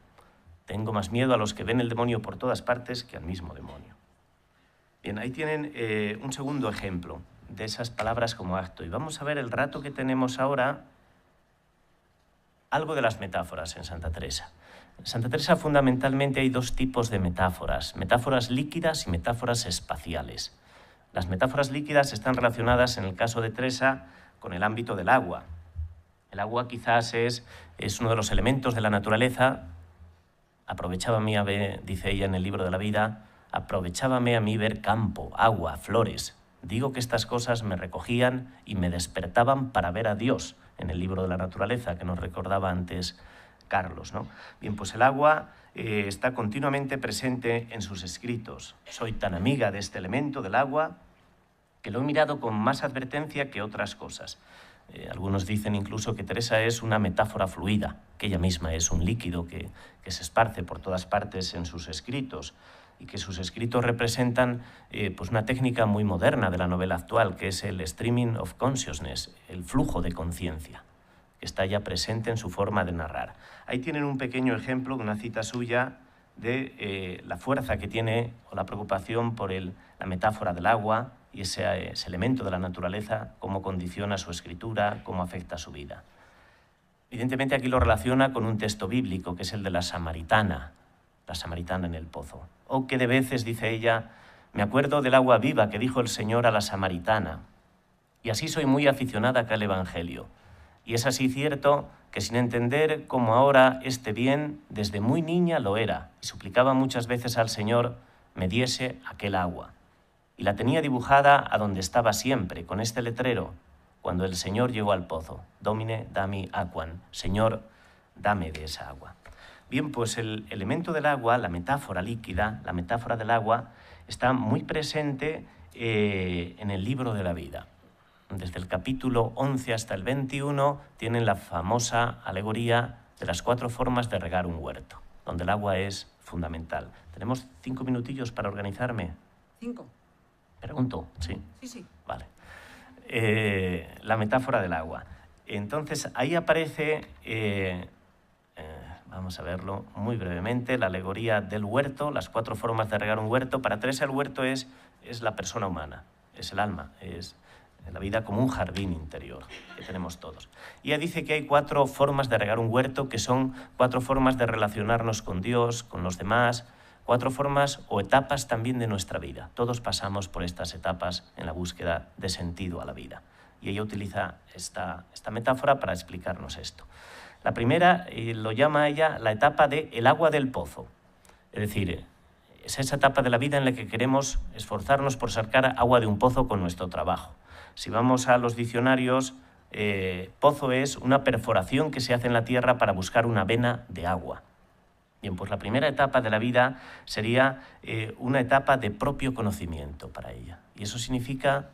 Tengo más miedo a los que ven el demonio por todas partes que al mismo demonio. Bien, ahí tienen un segundo ejemplo de esas palabras como acto. Y vamos a ver el rato que tenemos ahora, algo de las metáforas en Santa Teresa. En Santa Teresa fundamentalmente hay dos tipos de metáforas líquidas y metáforas espaciales. Las metáforas líquidas están relacionadas, en el caso de Teresa, con el ámbito del agua. El agua quizás es uno de los elementos de la naturaleza. Aprovechábame a ver, dice ella en el libro de la vida, aprovechábame a mí ver campo, agua, flores. Digo que estas cosas me recogían y me despertaban para ver a Dios, en el libro de la naturaleza que nos recordaba antes Carlos, ¿no? Bien, pues el agua está continuamente presente en sus escritos. Soy tan amiga de este elemento, del agua, que lo he mirado con más advertencia que otras cosas. Algunos dicen incluso que Teresa es una metáfora fluida, que ella misma es un líquido que se esparce por todas partes en sus escritos, y que sus escritos representan pues una técnica muy moderna de la novela actual, que es el streaming of consciousness, el flujo de conciencia, que está ya presente en su forma de narrar. Ahí tienen un pequeño ejemplo de una cita suya de la fuerza que tiene o la preocupación por la metáfora del agua y ese elemento de la naturaleza, cómo condiciona su escritura, cómo afecta su vida. Evidentemente aquí lo relaciona con un texto bíblico, que es el de la samaritana en el pozo. O que de veces, dice ella, me acuerdo del agua viva que dijo el Señor a la samaritana, y así soy muy aficionada acá al Evangelio. Y es así cierto que sin entender cómo ahora este bien, desde muy niña lo era, y suplicaba muchas veces al Señor me diese aquel agua. Y la tenía dibujada a donde estaba siempre, con este letrero, cuando el Señor llegó al pozo. Domine dami aquam, Señor, dame de esa agua. Bien, pues el elemento del agua, la metáfora líquida, la metáfora del agua, está muy presente en el libro de la vida. Desde el capítulo 11 hasta el 21 tienen la famosa alegoría de las 4 formas de regar un huerto, donde el agua es fundamental. ¿Tenemos 5 minutillos para organizarme? 5. Pregunto, ¿sí? Sí. Vale. La metáfora del agua. Entonces, ahí aparece, vamos a verlo muy brevemente, la alegoría del huerto, las 4 formas de regar un huerto. Para Teresa el huerto es la persona humana, es el alma, es la vida como un jardín interior que tenemos todos. Y ella dice que hay 4 formas de regar un huerto, que son 4 formas de relacionarnos con Dios, con los demás, 4 formas o etapas también de nuestra vida. Todos pasamos por estas etapas en la búsqueda de sentido a la vida. Y ella utiliza esta metáfora para explicarnos esto. La primera lo llama ella la etapa de el agua del pozo. Es decir, es esa etapa de la vida en la que queremos esforzarnos por sacar agua de un pozo con nuestro trabajo. Si vamos a los diccionarios, pozo es una perforación que se hace en la tierra para buscar una vena de agua. Bien, pues la primera etapa de la vida sería una etapa de propio conocimiento para ella. Y eso significa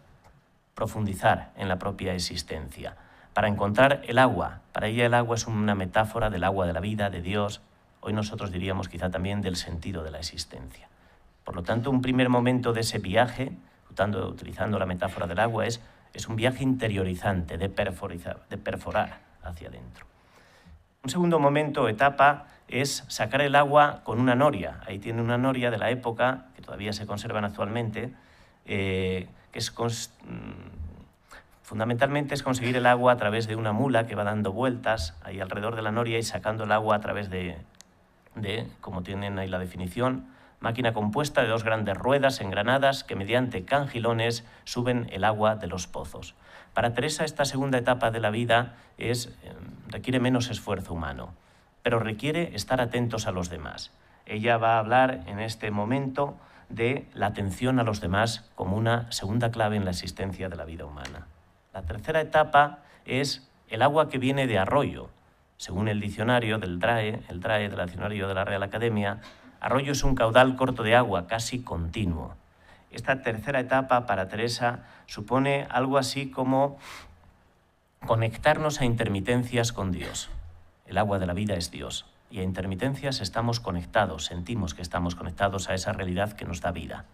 profundizar en la propia existencia. Para encontrar el agua, para ella el agua es una metáfora del agua de la vida, de Dios. Hoy nosotros diríamos quizá también del sentido de la existencia. Por lo tanto, un primer momento de ese viaje, utilizando la metáfora del agua, es un viaje interiorizante, de perforar hacia adentro. Un segundo momento, etapa, es sacar el agua con una noria. Ahí tiene una noria de la época, que todavía se conservan actualmente, que es fundamentalmente es conseguir el agua a través de una mula que va dando vueltas ahí alrededor de la noria y sacando el agua a través de como tienen ahí la definición, máquina compuesta de 2 grandes ruedas engranadas que mediante cangilones suben el agua de los pozos. Para Teresa esta segunda etapa de la vida requiere menos esfuerzo humano, pero requiere estar atentos a los demás. Ella va a hablar en este momento de la atención a los demás como una segunda clave en la existencia de la vida humana. La tercera etapa es el agua que viene de arroyo. Según el diccionario del DRAE, el diccionario de la Real Academia, Arroyo es un caudal corto de agua, casi continuo. Esta tercera etapa para Teresa supone algo así como conectarnos a intermitencias con Dios. El agua de la vida es Dios y a intermitencias estamos conectados, sentimos que estamos conectados a esa realidad que nos da vida.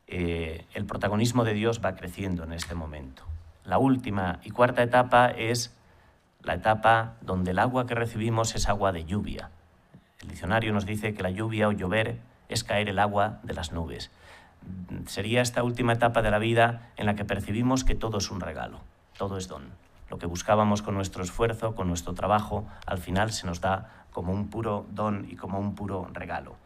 El protagonismo de Dios va creciendo en este momento. La última y cuarta etapa es la etapa donde el agua que recibimos es agua de lluvia. El diccionario nos dice que la lluvia o llover es caer el agua de las nubes. Sería esta última etapa de la vida en la que percibimos que todo es un regalo, todo es don. Lo que buscábamos con nuestro esfuerzo, con nuestro trabajo, al final se nos da como un puro don y como un puro regalo.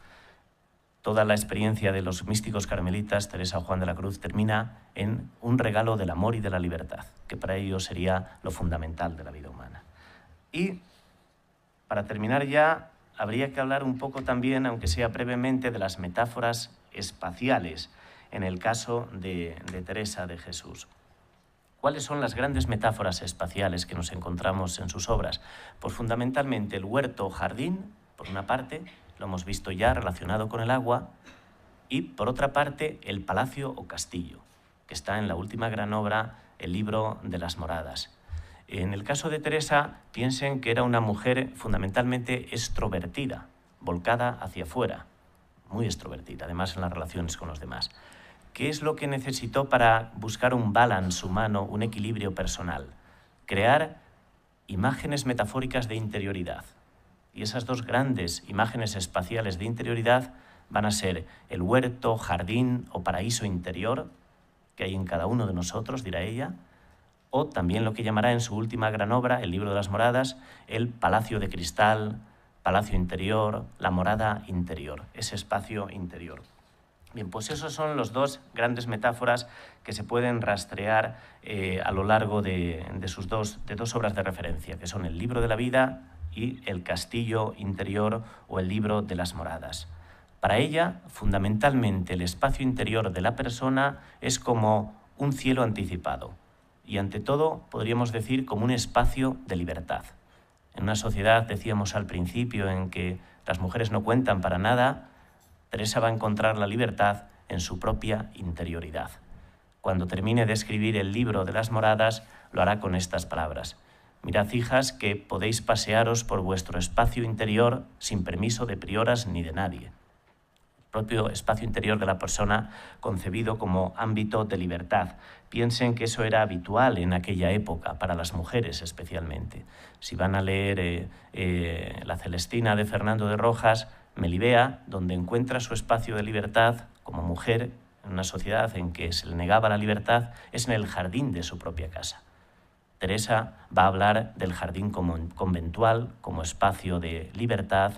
Toda la experiencia de los místicos carmelitas, Teresa o Juan de la Cruz, termina en un regalo del amor y de la libertad, que para ellos sería lo fundamental de la vida humana. Y para terminar ya, habría que hablar un poco también, aunque sea brevemente, de las metáforas espaciales en el caso de Teresa de Jesús. ¿Cuáles son las grandes metáforas espaciales que nos encontramos en sus obras? Pues fundamentalmente el huerto o jardín, por una parte, lo hemos visto ya relacionado con el agua, y por otra parte el palacio o castillo, que está en la última gran obra, el libro de las moradas. En el caso de Teresa, piensen que era una mujer fundamentalmente extrovertida, volcada hacia afuera, muy extrovertida, además en las relaciones con los demás. ¿Qué es lo que necesitó para buscar un balance humano, un equilibrio personal? Crear imágenes metafóricas de interioridad. Y esas dos grandes imágenes espaciales de interioridad van a ser el huerto, jardín o paraíso interior que hay en cada uno de nosotros, dirá ella, o también lo que llamará en su última gran obra, el libro de las moradas, el palacio de cristal, palacio interior, la morada interior, ese espacio interior. Bien, pues esos son los dos grandes metáforas que se pueden rastrear a lo largo de dos obras de referencia, que son el libro de la vida y el castillo interior o el libro de las moradas. Para ella, fundamentalmente, el espacio interior de la persona es como un cielo anticipado y, ante todo, podríamos decir como un espacio de libertad. En una sociedad, decíamos al principio, en que las mujeres no cuentan para nada, Teresa va a encontrar la libertad en su propia interioridad. Cuando termine de escribir el libro de las moradas, lo hará con estas palabras: mirad, hijas, que podéis pasearos por vuestro espacio interior sin permiso de prioras ni de nadie. El propio espacio interior de la persona concebido como ámbito de libertad. Piensen que eso era habitual en aquella época, para las mujeres especialmente. Si van a leer La Celestina de Fernando de Rojas, Melibea, donde encuentra su espacio de libertad como mujer en una sociedad en que se le negaba la libertad, es en el jardín de su propia casa. Teresa va a hablar del jardín como conventual, como espacio de libertad,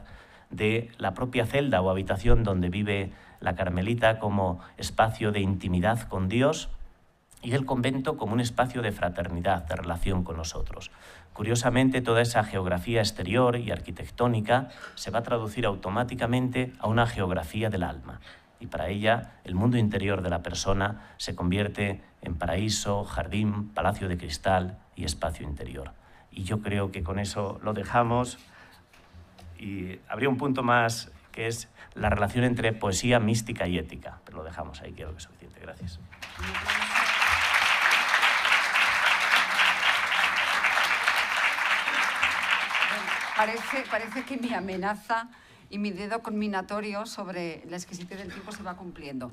de la propia celda o habitación donde vive la carmelita como espacio de intimidad con Dios, y del convento como un espacio de fraternidad, de relación con los otros. Curiosamente, toda esa geografía exterior y arquitectónica se va a traducir automáticamente a una geografía del alma. Y para ella, el mundo interior de la persona se convierte en paraíso, jardín, palacio de cristal y espacio interior. Y yo creo que con eso lo dejamos. Y habría un punto más, que es la relación entre poesía, mística y ética. Pero lo dejamos ahí, creo que es suficiente. Gracias. Parece que mi amenaza y mi dedo conminatorio sobre la exquisitez del tiempo se va cumpliendo.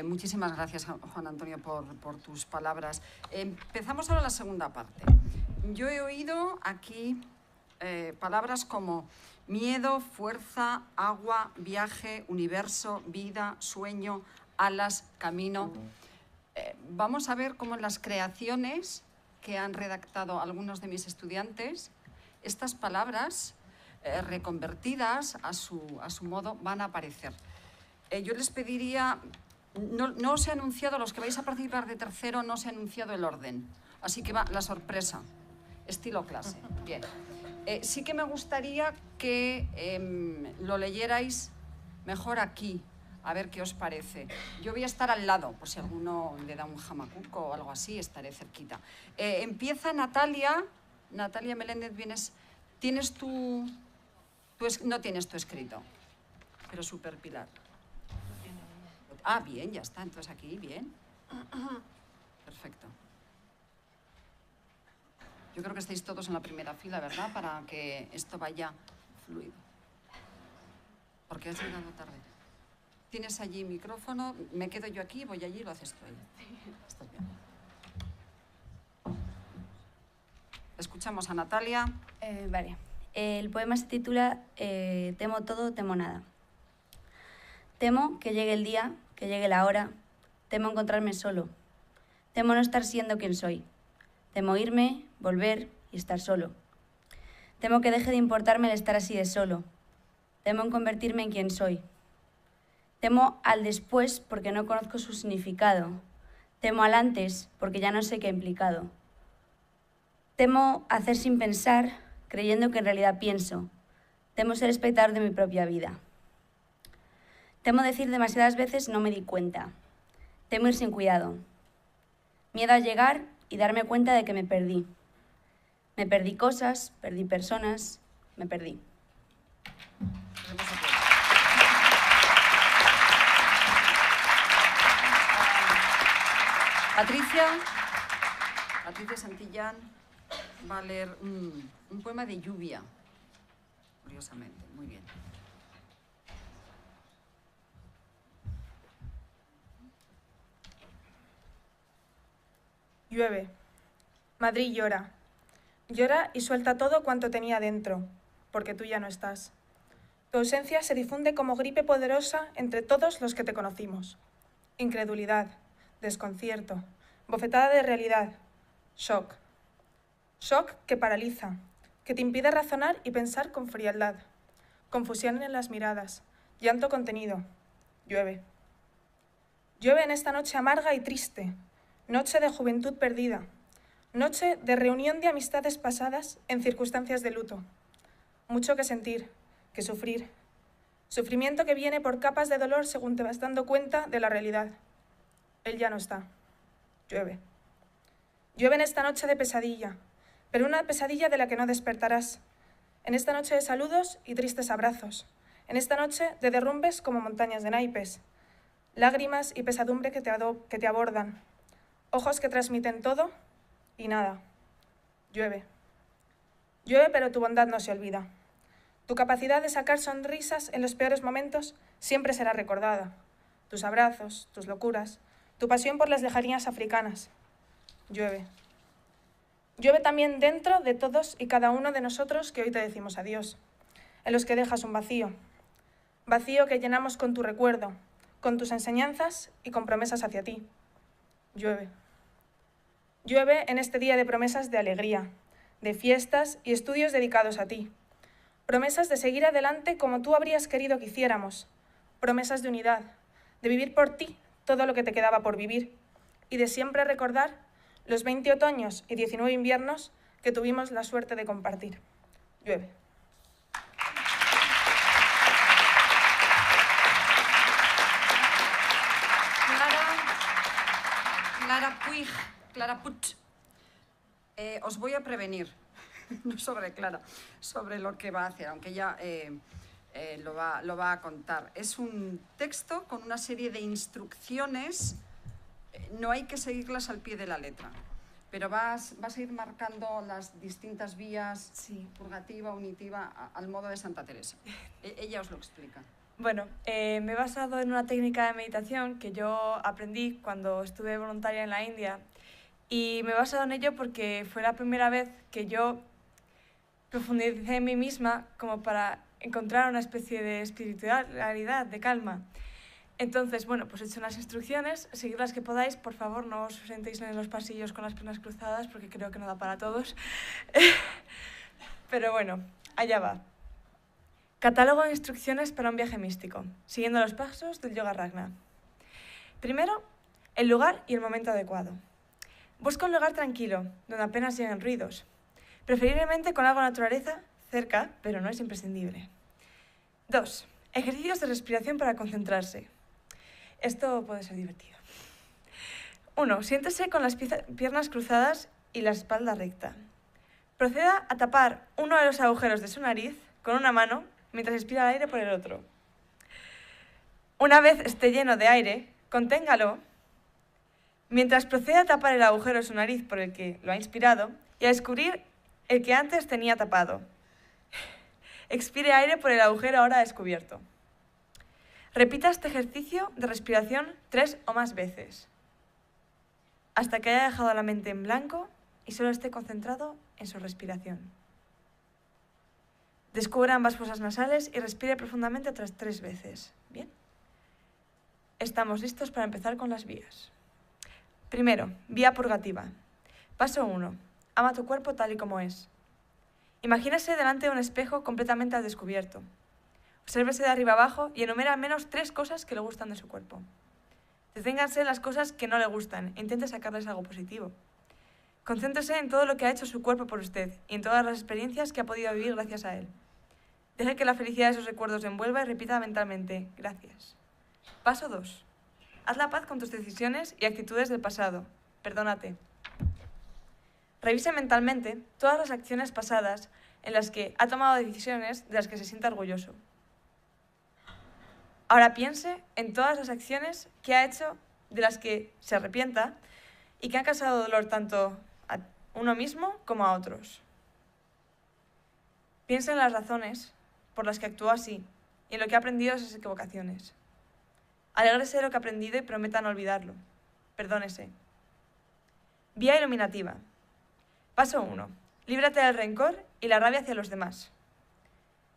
Muchísimas gracias, Juan Antonio, por tus palabras. Empezamos ahora la segunda parte. Yo he oído aquí palabras como miedo, fuerza, agua, viaje, universo, vida, sueño, alas, camino. Vamos a ver cómo en las creaciones que han redactado algunos de mis estudiantes, estas palabras reconvertidas a su modo van a aparecer. Yo les pediría, no os he anunciado, los que vais a participar de tercero, no os he anunciado el orden, así que va la sorpresa, estilo clase. Bien. Sí que me gustaría que lo leyerais mejor aquí, a ver qué os parece. Yo voy a estar al lado, por si alguno le da un jamacuco o algo así, estaré cerquita. Empieza Natalia Meléndez, vienes. ¿Tienes no tienes tu escrito? Pero súper, Pilar. Ah, bien, ya está. Entonces aquí, bien. Perfecto. Yo creo que estáis todos en la primera fila, ¿verdad? Para que esto vaya fluido. Porque has llegado tarde. Tienes allí micrófono, me quedo yo aquí, voy allí y lo haces tú allí. Estás bien. Escuchamos a Natalia. Vale. El poema se titula Temo todo, temo nada. Temo que llegue el día, que llegue la hora. Temo encontrarme solo. Temo no estar siendo quien soy. Temo irme, volver y estar solo. Temo que deje de importarme el estar así de solo. Temo en convertirme en quien soy. Temo al después porque no conozco su significado. Temo al antes porque ya no sé qué ha implicado. Temo hacer sin pensar, creyendo que en realidad pienso. Temo ser espectador de mi propia vida. Temo decir demasiadas veces no me di cuenta. Temo ir sin cuidado. Miedo a llegar y darme cuenta de que me perdí. Me perdí cosas, perdí personas, me perdí. Patricia Santillán va a leer un poema de lluvia, curiosamente. Muy bien. Llueve. Madrid llora. Llora y suelta todo cuanto tenía dentro, porque tú ya no estás. Tu ausencia se difunde como gripe poderosa entre todos los que te conocimos. Incredulidad, desconcierto, bofetada de realidad, shock. Shock que paraliza, que te impide razonar y pensar con frialdad. Confusión en las miradas, llanto contenido. Llueve. Llueve en esta noche amarga y triste, noche de juventud perdida, noche de reunión de amistades pasadas en circunstancias de luto. Mucho que sentir, que sufrir. Sufrimiento que viene por capas de dolor según te vas dando cuenta de la realidad. Él ya no está. Llueve. Llueve en esta noche de pesadilla, pero una pesadilla de la que no despertarás. En esta noche de saludos y tristes abrazos. En esta noche de derrumbes como montañas de naipes. Lágrimas y pesadumbre que te abordan. Ojos que transmiten todo y nada. Llueve. Llueve, pero tu bondad no se olvida. Tu capacidad de sacar sonrisas en los peores momentos siempre será recordada. Tus abrazos, tus locuras, tu pasión por las lejanías africanas. Llueve. Llueve también dentro de todos y cada uno de nosotros que hoy te decimos adiós, en los que dejas un vacío. Vacío que llenamos con tu recuerdo, con tus enseñanzas y con promesas hacia ti. Llueve. Llueve en este día de promesas de alegría, de fiestas y estudios dedicados a ti. Promesas de seguir adelante como tú habrías querido que hiciéramos. Promesas de unidad, de vivir por ti todo lo que te quedaba por vivir y de siempre recordar los 20 otoños y 19 inviernos que tuvimos la suerte de compartir. Llueve. Clara Puig. Os voy a prevenir, no sobre Clara, sobre lo que va a hacer, aunque ella lo va a contar. Es un texto con una serie de instrucciones, no hay que seguirlas al pie de la letra, pero vas a ir marcando las distintas vías, sí, purgativa, unitiva, al modo de Santa Teresa. Ella os lo explica. Bueno, me he basado en una técnica de meditación que yo aprendí cuando estuve voluntaria en la India y me he basado en ello porque fue la primera vez que yo profundicé en mí misma como para encontrar una especie de espiritualidad, de calma. Entonces, bueno, pues he hecho unas instrucciones, seguid las que podáis, por favor, no os sentéis en los pasillos con las piernas cruzadas porque creo que no da para todos. Pero bueno, allá va. Catálogo de instrucciones para un viaje místico, siguiendo los pasos del Yoga Ragna. Primero, el lugar y el momento adecuado. Busca un lugar tranquilo, donde apenas lleguen ruidos, preferiblemente con algo de naturaleza cerca, pero no es imprescindible. 2. Ejercicios de respiración para concentrarse. Esto puede ser divertido. 1. Siéntese con las piernas cruzadas y la espalda recta. Proceda a tapar uno de los agujeros de su nariz con una mano mientras expira el aire por el otro. Una vez esté lleno de aire, conténgalo mientras proceda a tapar el agujero de su nariz por el que lo ha inspirado y a descubrir el que antes tenía tapado. Expire aire por el agujero ahora descubierto. Repita este ejercicio de respiración 3 o más veces, hasta que haya dejado la mente en blanco y solo esté concentrado en su respiración. Descubra ambas fosas nasales y respire profundamente otras 3 veces. ¿Bien? Estamos listos para empezar con las vías. Primero, vía purgativa. Paso 1. Ama tu cuerpo tal y como es. Imagínese delante de un espejo completamente al descubierto. Obsérvese de arriba abajo y enumera al menos 3 cosas que le gustan de su cuerpo. Deténganse en las cosas que no le gustan e intente sacarles algo positivo. Concéntrese en todo lo que ha hecho su cuerpo por usted y en todas las experiencias que ha podido vivir gracias a él. Deje que la felicidad de sus recuerdos le envuelva y repita mentalmente, gracias. Paso 2. Haz la paz con tus decisiones y actitudes del pasado. Perdónate. Revise mentalmente todas las acciones pasadas en las que ha tomado decisiones de las que se sienta orgulloso. Ahora piense en todas las acciones que ha hecho de las que se arrepienta y que han causado dolor tanto a uno mismo como a otros. Piense en las razones por las que actuó así y en lo que ha aprendido de esas equivocaciones. Alégrese de lo que ha aprendido y prometa no olvidarlo. Perdónese. Vía iluminativa. Paso 1. Líbrate del rencor y la rabia hacia los demás.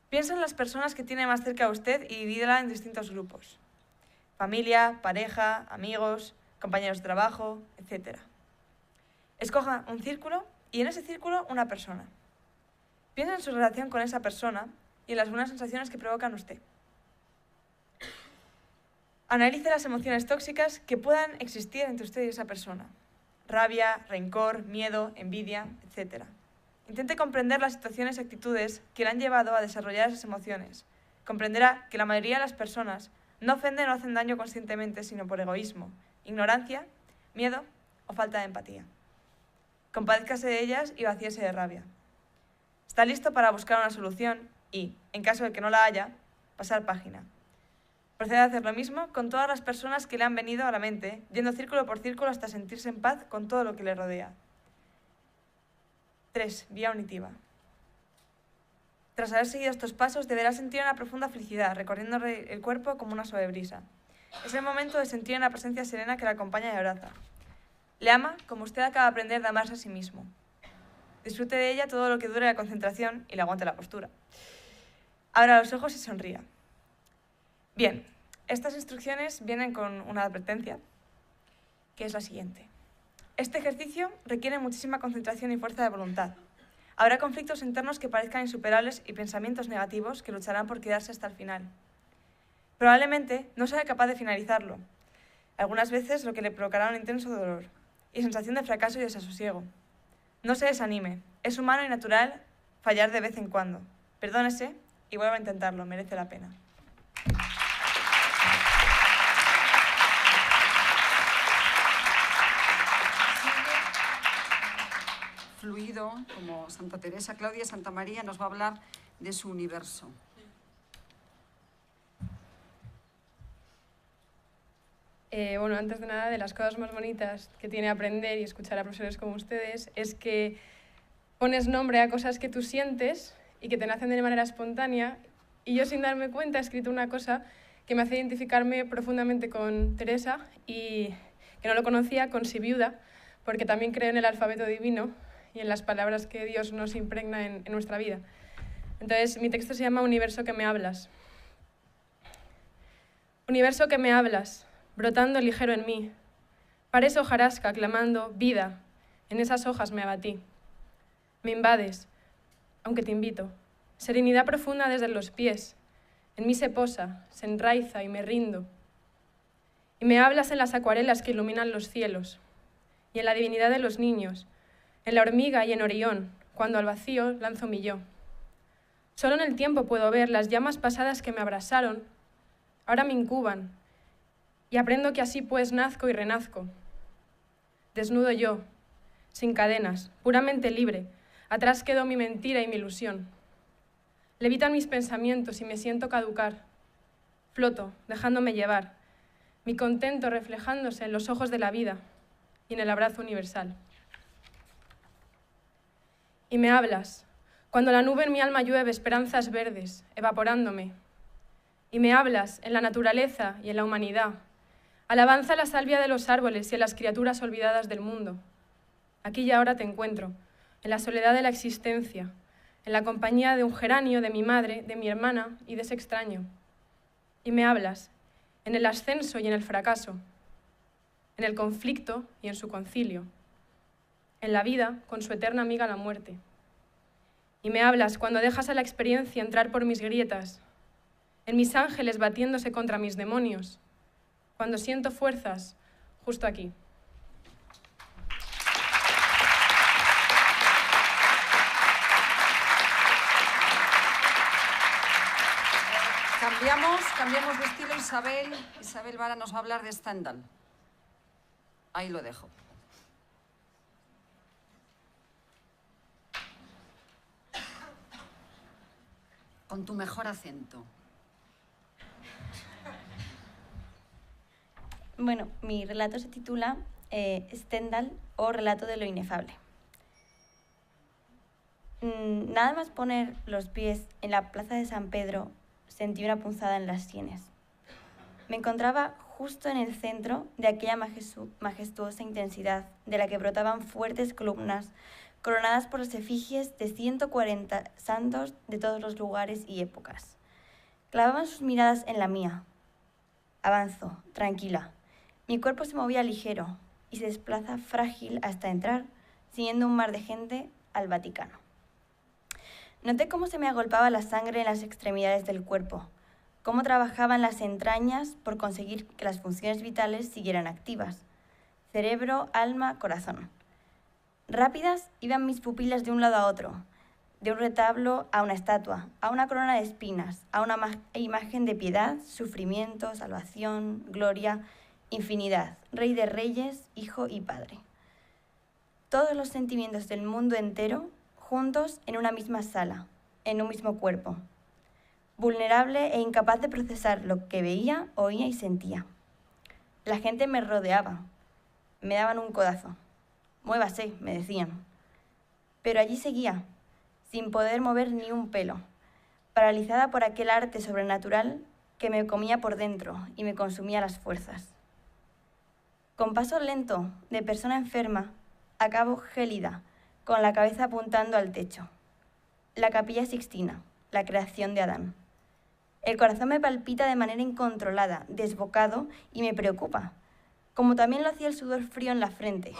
Piensa en las personas que tiene más cerca a usted y divídela en distintos grupos. Familia, pareja, amigos, compañeros de trabajo, etc. Escoja un círculo y en ese círculo una persona. Piensa en su relación con esa persona y en las buenas sensaciones que provocan usted. Analice las emociones tóxicas que puedan existir entre usted y esa persona. Rabia, rencor, miedo, envidia, etc. Intente comprender las situaciones y actitudes que le han llevado a desarrollar esas emociones. Comprenderá que la mayoría de las personas no ofenden o hacen daño conscientemente, sino por egoísmo, ignorancia, miedo o falta de empatía. Compadézcase de ellas y vacíese de rabia. Está listo para buscar una solución y, en caso de que no la haya, pasar página. Proceda a hacer lo mismo con todas las personas que le han venido a la mente, yendo círculo por círculo hasta sentirse en paz con todo lo que le rodea. 3. Vía unitiva. Tras haber seguido estos pasos, deberá sentir una profunda felicidad, recorriendo el cuerpo como una suave brisa. Es el momento de sentir una presencia serena que le acompaña y abraza. Le ama como usted acaba de aprender de amarse a sí mismo. Disfrute de ella todo lo que dure la concentración y le aguante la postura. Abra los ojos y sonría. Bien, estas instrucciones vienen con una advertencia, que es la siguiente. Este ejercicio requiere muchísima concentración y fuerza de voluntad. Habrá conflictos internos que parezcan insuperables y pensamientos negativos que lucharán por quedarse hasta el final. Probablemente no sea capaz de finalizarlo. Algunas veces lo que le provocará un intenso dolor y sensación de fracaso y desasosiego. No se desanime. Es humano y natural fallar de vez en cuando. Perdónese y vuelva a intentarlo. Merece la pena. Fluido, como Santa Teresa. Claudia Santa María nos va a hablar de su universo. Bueno, antes de nada, de las cosas más bonitas que tiene aprender y escuchar a profesores como ustedes es que pones nombre a cosas que tú sientes y que te nacen de manera espontánea. Y yo, sin darme cuenta, he escrito una cosa que me hace identificarme profundamente con Teresa y que no lo conocía, con Si Viuda, porque también creo en el alfabeto divino y en las palabras que Dios nos impregna en nuestra vida. Entonces, mi texto se llama Universo que me hablas. Universo que me hablas, brotando ligero en mí. Parece hojarasca clamando vida, en esas hojas me abatí. Me invades, aunque te invito. Serenidad profunda desde los pies. En mí se posa, se enraiza y me rindo. Y me hablas en las acuarelas que iluminan los cielos, y en la divinidad de los niños, en la hormiga y en Orión, cuando al vacío lanzo mi yo. Solo en el tiempo puedo ver las llamas pasadas que me abrasaron, ahora me incuban, y aprendo que así pues nazco y renazco. Desnudo yo, sin cadenas, puramente libre, atrás quedó mi mentira y mi ilusión. Levitan mis pensamientos y me siento caducar. floto, dejándome llevar, mi contento reflejándose en los ojos de la vida y en el abrazo universal. Y me hablas, cuando la nube en mi alma llueve esperanzas verdes, evaporándome. Y me hablas en la naturaleza y en la humanidad, alabanza a la salvia de los árboles y a las criaturas olvidadas del mundo. Aquí y ahora te encuentro, en la soledad de la existencia, en la compañía de un geranio, de mi madre, de mi hermana y de ese extraño. Y me hablas en el ascenso y en el fracaso, en el conflicto y en su concilio, en la vida con su eterna amiga la muerte. Y me hablas cuando dejas a la experiencia entrar por mis grietas, en mis ángeles batiéndose contra mis demonios, cuando siento fuerzas justo aquí. Cambiamos de estilo. Isabel Vara nos va a hablar de Stendhal. Ahí lo dejo. Con tu mejor acento. Bueno, mi relato se titula Stendhal o Relato de lo inefable. Nada más poner los pies en la plaza de San Pedro, sentí una punzada en las sienes. Me encontraba justo en el centro de aquella majestuosa intensidad de la que brotaban fuertes columnas coronadas por las efigies de 140 santos de todos los lugares y épocas. Clavaban sus miradas en la mía. Avanzo, tranquila. Mi cuerpo se movía ligero y se desplaza frágil hasta entrar, siguiendo un mar de gente, al Vaticano. Noté cómo se me agolpaba la sangre en las extremidades del cuerpo, cómo trabajaban las entrañas por conseguir que las funciones vitales siguieran activas. Cerebro, alma, corazón. Rápidas iban mis pupilas de un lado a otro, de un retablo a una estatua, a una corona de espinas, a una imagen de piedad, sufrimiento, salvación, gloria, infinidad, Rey de Reyes, Hijo y Padre. Todos los sentimientos del mundo entero juntos en una misma sala, en un mismo cuerpo, vulnerable e incapaz de procesar lo que veía, oía y sentía. La gente me rodeaba, me daban un codazo. Muévase, me decían. Pero allí seguía, sin poder mover ni un pelo, paralizada por aquel arte sobrenatural que me comía por dentro y me consumía las fuerzas. Con paso lento, de persona enferma, acabo gélida, con la cabeza apuntando al techo. La Capilla Sixtina, la creación de Adán. El corazón me palpita de manera incontrolada, desbocado, y me preocupa, como también lo hacía el sudor frío en la frente,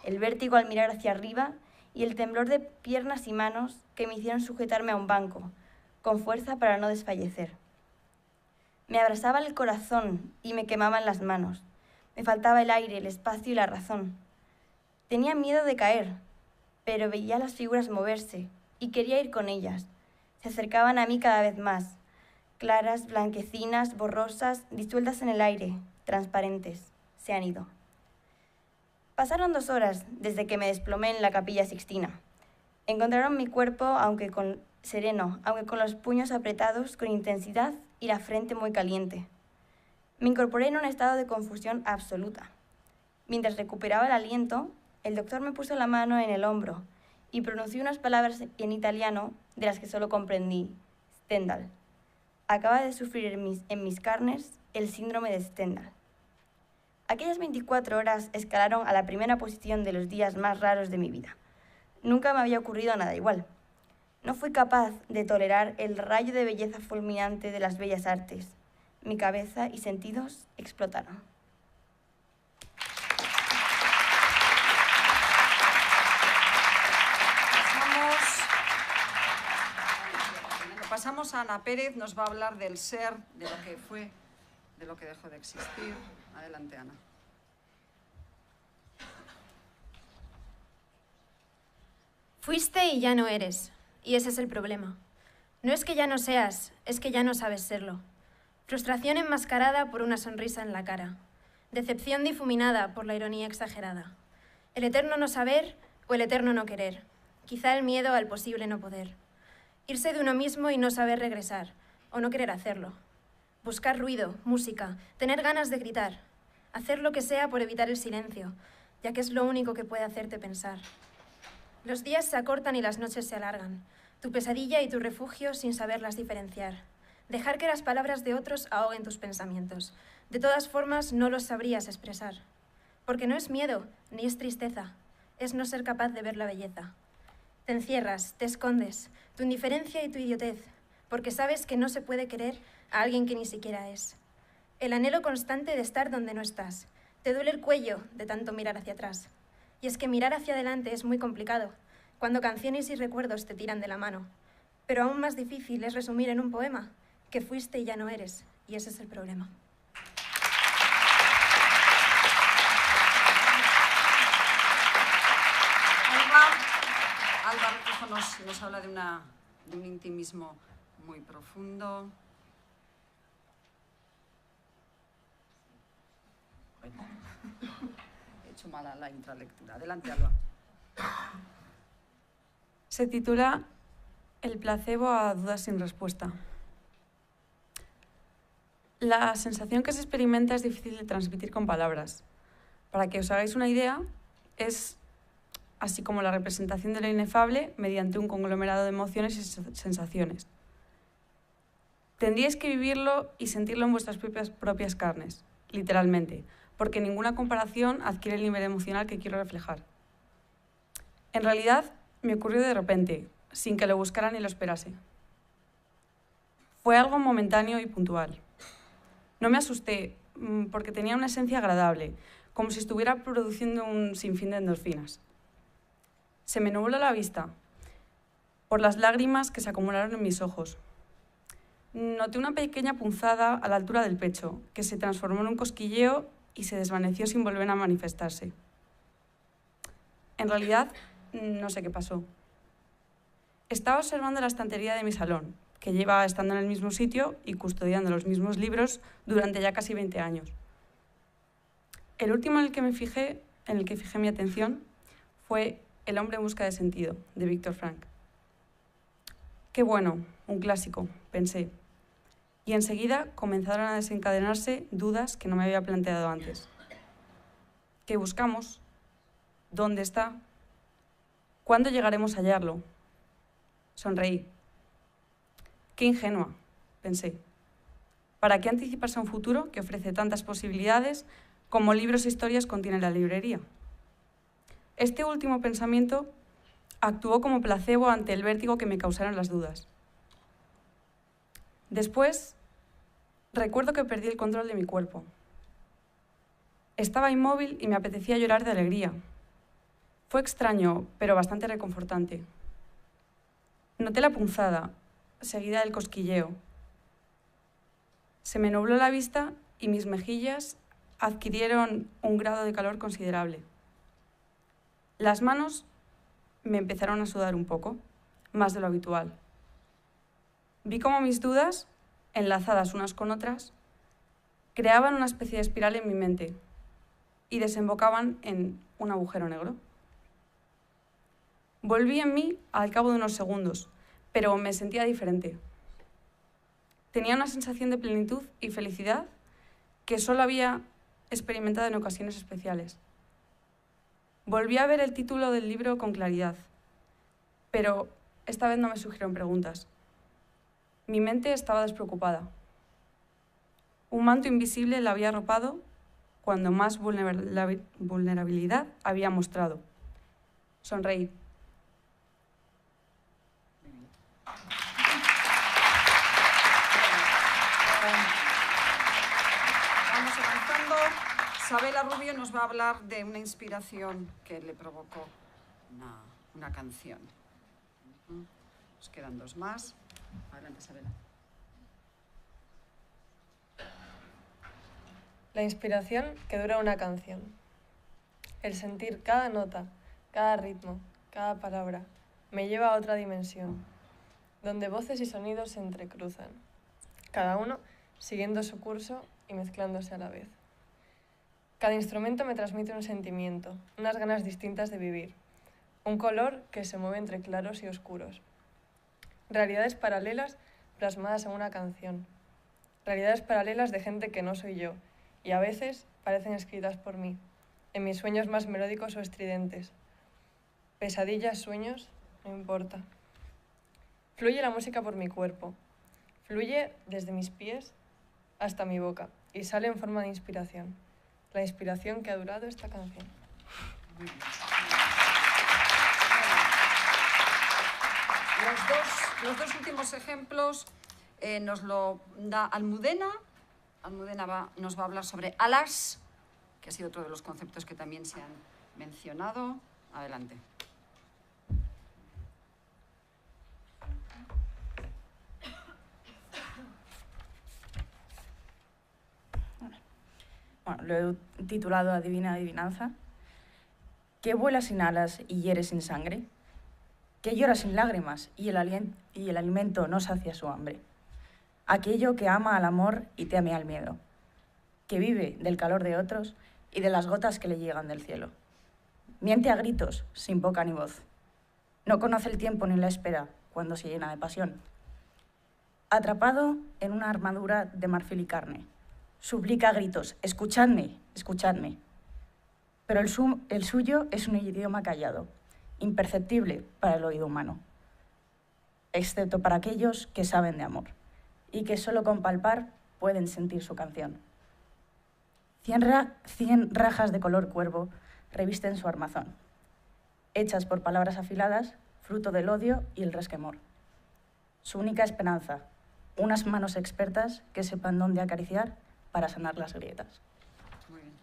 el vértigo al mirar hacia arriba y el temblor de piernas y manos que me hicieron sujetarme a un banco, con fuerza para no desfallecer. Me abrasaba el corazón y me quemaban las manos. Me faltaba el aire, el espacio y la razón. Tenía miedo de caer, pero veía las figuras moverse y quería ir con ellas. Se acercaban a mí cada vez más, claras, blanquecinas, borrosas, disueltas en el aire, transparentes. Se han ido. Pasaron 2 horas desde que me desplomé en la Capilla Sixtina. Encontraron mi cuerpo, sereno, aunque con los puños apretados con intensidad y la frente muy caliente. Me incorporé en un estado de confusión absoluta. Mientras recuperaba el aliento, el doctor me puso la mano en el hombro y pronunció unas palabras en italiano de las que solo comprendí. Stendhal. Acaba de sufrir en mis carnes el síndrome de Stendhal. Aquellas 24 horas escalaron a la primera posición de los días más raros de mi vida. Nunca me había ocurrido nada igual. No fui capaz de tolerar el rayo de belleza fulminante de las bellas artes. Mi cabeza y sentidos explotaron. Pasamos a Ana Pérez, nos va a hablar del ser, de lo que fue, de lo que dejó de existir. Adelante, Ana. Fuiste y ya no eres, y ese es el problema. No es que ya no seas, es que ya no sabes serlo. Frustración enmascarada por una sonrisa en la cara. Decepción difuminada por la ironía exagerada. El eterno no saber o el eterno no querer. Quizá el miedo al posible no poder. Irse de uno mismo y no saber regresar, o no querer hacerlo. Buscar ruido, música, tener ganas de gritar. Hacer lo que sea por evitar el silencio, ya que es lo único que puede hacerte pensar. Los días se acortan y las noches se alargan. Tu pesadilla y tu refugio sin saberlas diferenciar. Dejar que las palabras de otros ahoguen tus pensamientos. De todas formas, no los sabrías expresar. Porque no es miedo, ni es tristeza. Es no ser capaz de ver la belleza. Te encierras, te escondes, tu indiferencia y tu idiotez, porque sabes que no se puede querer a alguien que ni siquiera es. El anhelo constante de estar donde no estás. Te duele el cuello de tanto mirar hacia atrás. Y es que mirar hacia adelante es muy complicado, cuando canciones y recuerdos te tiran de la mano. Pero aún más difícil es resumir en un poema que fuiste y ya no eres, y ese es el problema. Alba Recurso nos habla de un intimismo muy profundo. He hecho mala la intralectura. Adelante, Alba. Se titula El placebo a dudas sin respuesta. La sensación que se experimenta es difícil de transmitir con palabras. Para que os hagáis una idea, es así como la representación de lo inefable mediante un conglomerado de emociones y sensaciones. Tendríais que vivirlo y sentirlo en vuestras propias carnes, literalmente, porque ninguna comparación adquiere el nivel emocional que quiero reflejar. En realidad, me ocurrió de repente, sin que lo buscara ni lo esperase. Fue algo momentáneo y puntual. No me asusté, porque tenía una esencia agradable, como si estuviera produciendo un sinfín de endorfinas. Se me nubló la vista, por las lágrimas que se acumularon en mis ojos. Noté una pequeña punzada a la altura del pecho, que se transformó en un cosquilleo y se desvaneció sin volver a manifestarse. En realidad, no sé qué pasó. Estaba observando la estantería de mi salón, que lleva estando en el mismo sitio y custodiando los mismos libros durante ya casi 20 años. El último en el que fijé mi atención fue El hombre en busca de sentido, de Viktor Frankl. Qué bueno, un clásico, pensé. Y enseguida comenzaron a desencadenarse dudas que no me había planteado antes. ¿Qué buscamos? ¿Dónde está? ¿Cuándo llegaremos a hallarlo? Sonreí. Qué ingenua, pensé. ¿Para qué anticiparse a un futuro que ofrece tantas posibilidades como libros e historias contiene la librería? Este último pensamiento actuó como placebo ante el vértigo que me causaron las dudas. Después, recuerdo que perdí el control de mi cuerpo. Estaba inmóvil y me apetecía llorar de alegría. Fue extraño, pero bastante reconfortante. Noté la punzada, seguida del cosquilleo. Se me nubló la vista y mis mejillas adquirieron un grado de calor considerable. Las manos me empezaron a sudar un poco, más de lo habitual. Vi cómo mis dudas, enlazadas unas con otras, creaban una especie de espiral en mi mente y desembocaban en un agujero negro. Volví en mí al cabo de unos segundos, pero me sentía diferente. Tenía una sensación de plenitud y felicidad que solo había experimentado en ocasiones especiales. Volví a ver el título del libro con claridad, pero esta vez no me surgieron preguntas. Mi mente estaba despreocupada. Un manto invisible la había arropado cuando más vulnerabilidad había mostrado. Sonreí. Vamos avanzando. Sabela Rubio nos va a hablar de una inspiración que le provocó una canción. Nos quedan dos más. Adelante, Sabela. La inspiración que dura una canción. El sentir cada nota, cada ritmo, cada palabra, me lleva a otra dimensión, donde voces y sonidos se entrecruzan, cada uno siguiendo su curso y mezclándose a la vez. Cada instrumento me transmite un sentimiento, unas ganas distintas de vivir, un color que se mueve entre claros y oscuros. Realidades paralelas plasmadas en una canción. realidades paralelas de gente que no soy yo, y a veces parecen escritas por mí, en mis sueños más melódicos o estridentes. Pesadillas, sueños, no importa. Fluye la música por mi cuerpo, fluye desde mis pies hasta mi boca y sale en forma de inspiración, la inspiración que ha durado esta canción. Los dos últimos ejemplos nos lo da Almudena. Almudena nos va a hablar sobre alas, que ha sido otro de los conceptos que también se han mencionado. Adelante. Bueno, lo he titulado Adivina Adivinanza. ¿Qué vuela sin alas y hiere sin sangre? ¿Qué llora sin lágrimas y el alimento no sacia su hambre? Aquello que ama al amor y teme al miedo, que vive del calor de otros y de las gotas que le llegan del cielo. Miente a gritos, sin boca ni voz. No conoce el tiempo ni la espera cuando se llena de pasión. Atrapado en una armadura de marfil y carne, suplica a gritos, escuchadme, escuchadme. Pero el suyo es un idioma callado, imperceptible para el oído humano, excepto para aquellos que saben de amor y que solo con palpar pueden sentir su canción. 100 rajas de color cuervo revisten su armazón, hechas por palabras afiladas, fruto del odio y el resquemor. Su única esperanza, unas manos expertas que sepan dónde acariciar para sanar las grietas. Muy bien.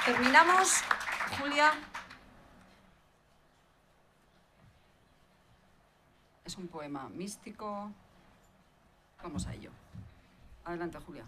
Terminamos, Julia. Es un poema místico. Vamos a ello. Adelante, Julia.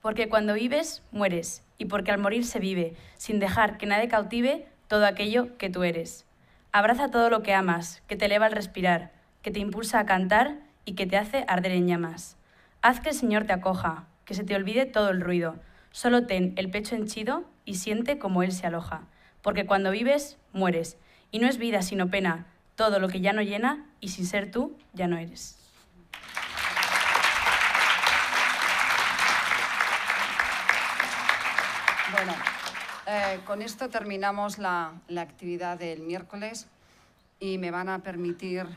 Porque cuando vives, mueres, y porque al morir se vive, sin dejar que nadie cautive todo aquello que tú eres. Abraza todo lo que amas, que te eleva al respirar, que te impulsa a cantar y que te hace arder en llamas. Haz que el Señor te acoja, que se te olvide todo el ruido. Solo ten el pecho henchido y siente como Él se aloja. Porque cuando vives, mueres, y no es vida sino pena, todo lo que ya no llena y sin ser tú, ya no eres. Bueno, con esto terminamos la actividad del miércoles y me van a permitir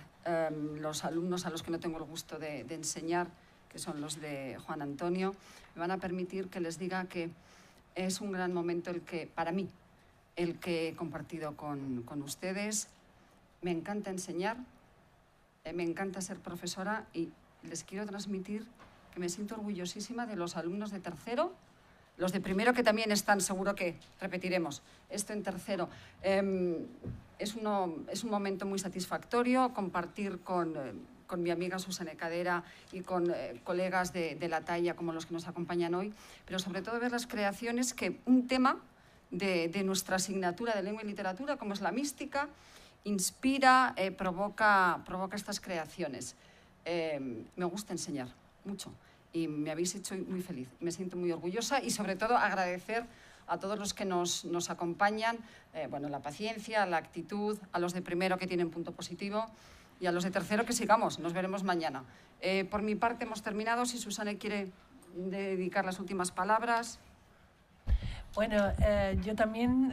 los alumnos a los que no tengo el gusto de enseñar, que son los de Juan Antonio, me van a permitir que les diga que es un gran momento para mí, el que he compartido con ustedes. Me encanta enseñar, me encanta ser profesora y les quiero transmitir que me siento orgullosísima de los alumnos de tercero, los de primero que también están, seguro que repetiremos esto en tercero. Es un momento muy satisfactorio compartir con mi amiga Susana Cadera y con colegas de la talla como los que nos acompañan hoy, pero sobre todo ver las creaciones que un tema de nuestra asignatura de lengua y literatura, como es la mística, inspira, provoca estas creaciones. Me gusta enseñar mucho y me habéis hecho muy feliz. Me siento muy orgullosa y sobre todo agradecer a todos los que nos acompañan, bueno, la paciencia, la actitud, a los de primero que tienen punto positivo y a los de tercero que sigamos. Nos veremos mañana. Por mi parte hemos terminado. Si Susana quiere dedicar las últimas palabras. Bueno, yo también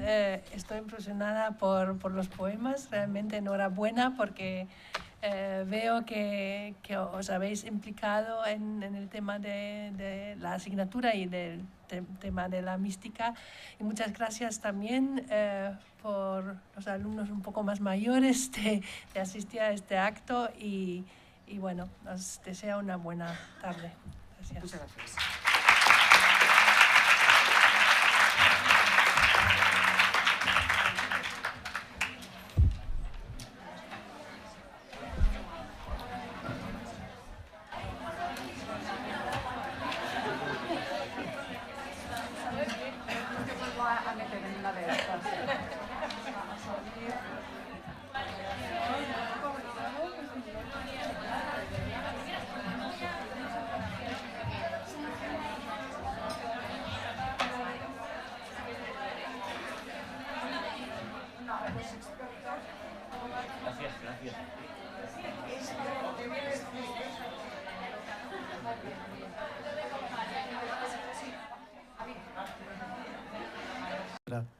estoy impresionada por los poemas. Realmente enhorabuena porque veo que os habéis implicado en el tema de la asignatura y del tema de la mística. Y muchas gracias también por los alumnos un poco más mayores de asistir a este acto y bueno, os deseo una buena tarde. Gracias. Muchas gracias.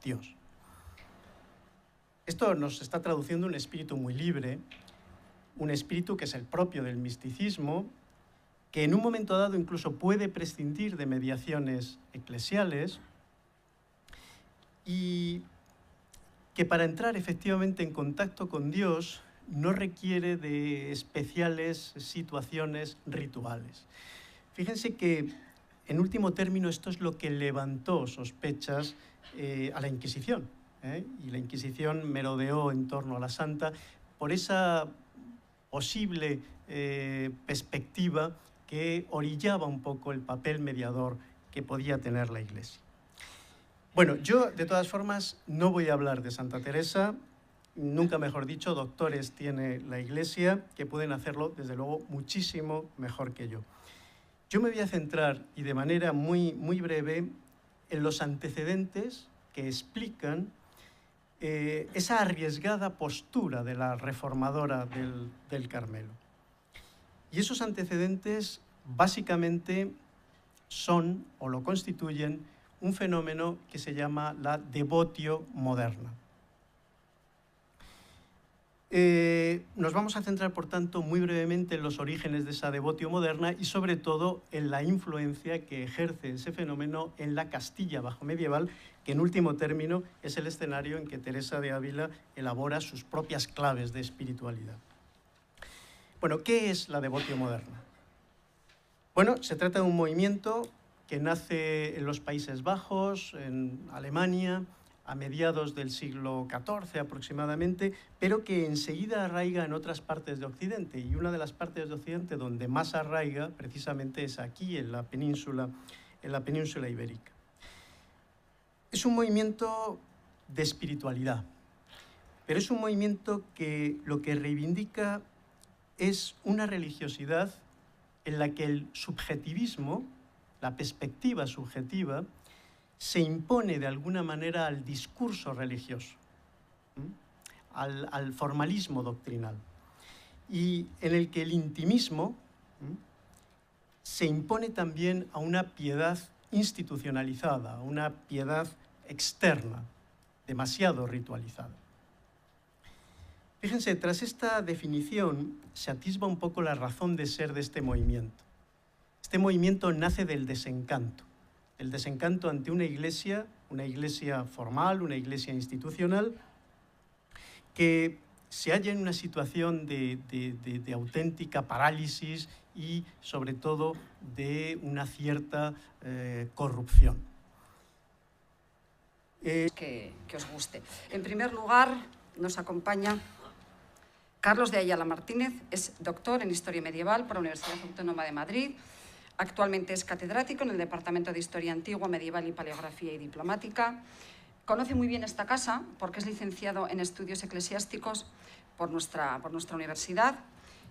Dios. Esto nos está traduciendo un espíritu muy libre, un espíritu que es el propio del misticismo, que en un momento dado incluso puede prescindir de mediaciones eclesiales y que para entrar efectivamente en contacto con Dios no requiere de especiales situaciones rituales. Fíjense que, en último término, esto es lo que levantó sospechas a la Inquisición, y la Inquisición merodeó en torno a la Santa por esa posible perspectiva que orillaba un poco el papel mediador que podía tener la Iglesia. Bueno, yo, de todas formas, no voy a hablar de Santa Teresa, nunca mejor dicho, doctores tiene la Iglesia que pueden hacerlo, desde luego, muchísimo mejor que yo. Yo me voy a centrar, y de manera muy breve, en los antecedentes que explican esa arriesgada postura de la reformadora del Carmelo. Y esos antecedentes, básicamente, son, o lo constituyen, un fenómeno que se llama la devotio moderna. Nos vamos a centrar, por tanto, muy brevemente en los orígenes de esa devotio moderna y, sobre todo, en la influencia que ejerce ese fenómeno en la Castilla bajomedieval, que, en último término, es el escenario en que Teresa de Ávila elabora sus propias claves de espiritualidad. Bueno, ¿qué es la devotio moderna? Bueno, se trata de un movimiento que nace en los Países Bajos, en Alemania, a mediados del siglo XIV aproximadamente, pero que enseguida arraiga en otras partes de Occidente. Y una de las partes de Occidente donde más arraiga precisamente es aquí, en la península ibérica. Es un movimiento de espiritualidad, pero es un movimiento que lo que reivindica es una religiosidad en la que el subjetivismo, la perspectiva subjetiva, se impone de alguna manera al discurso religioso, al formalismo doctrinal, y en el que el intimismo se impone también a una piedad institucionalizada, a una piedad externa, demasiado ritualizada. Fíjense, tras esta definición se atisba un poco la razón de ser de este movimiento. Este movimiento nace del desencanto. El desencanto ante una iglesia formal, una iglesia institucional, que se halla en una situación de auténtica parálisis y, sobre todo, de una cierta corrupción. Que os guste. En primer lugar, nos acompaña Carlos de Ayala Martínez, es doctor en Historia Medieval por la Universidad Autónoma de Madrid. Actualmente es catedrático en el Departamento de Historia Antigua, Medieval y Paleografía y Diplomática. Conoce muy bien esta casa porque es licenciado en Estudios Eclesiásticos por nuestra universidad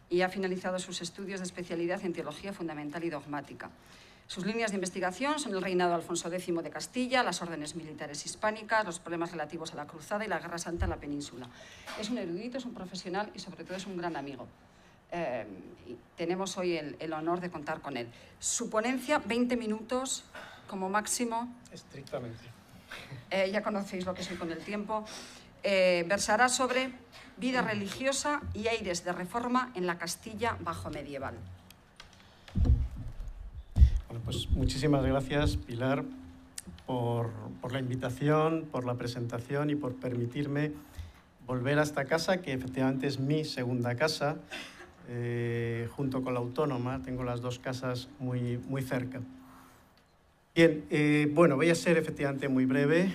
y ha finalizado sus estudios de especialidad en Teología Fundamental y Dogmática. Sus líneas de investigación son el reinado de Alfonso X de Castilla, las órdenes militares hispánicas, los problemas relativos a la Cruzada y la Guerra Santa en la península. Es un erudito, es un profesional y, sobre todo, es un gran amigo. Y tenemos hoy el honor de contar con él. Su ponencia, 20 minutos como máximo. Estrictamente. Ya conocéis lo que soy con el tiempo. Versará sobre vida religiosa y aires de reforma en la Castilla bajomedieval. Bueno, pues muchísimas gracias, Pilar, por la invitación, por la presentación y por permitirme volver a esta casa, que efectivamente es mi segunda casa, junto con la Autónoma. Tengo las dos casas muy cerca. Bien, bueno, voy a ser efectivamente muy breve,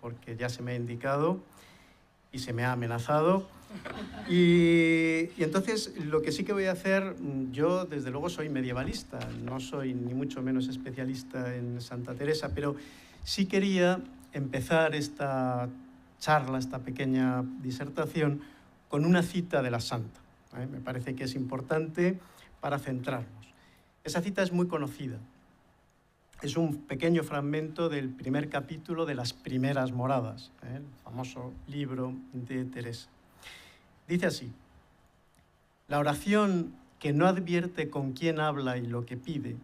porque ya se me ha indicado y se me ha amenazado. Y entonces, lo que sí que voy a hacer, yo desde luego soy medievalista, no soy ni mucho menos especialista en Santa Teresa, pero sí quería empezar esta charla, esta pequeña disertación, con una cita de la Santa. Me parece que es importante para centrarnos. Esa cita es muy conocida. Es un pequeño fragmento del primer capítulo de Las Primeras Moradas, el famoso libro de Teresa. Dice así: la oración que no advierte con quién habla y lo que pide,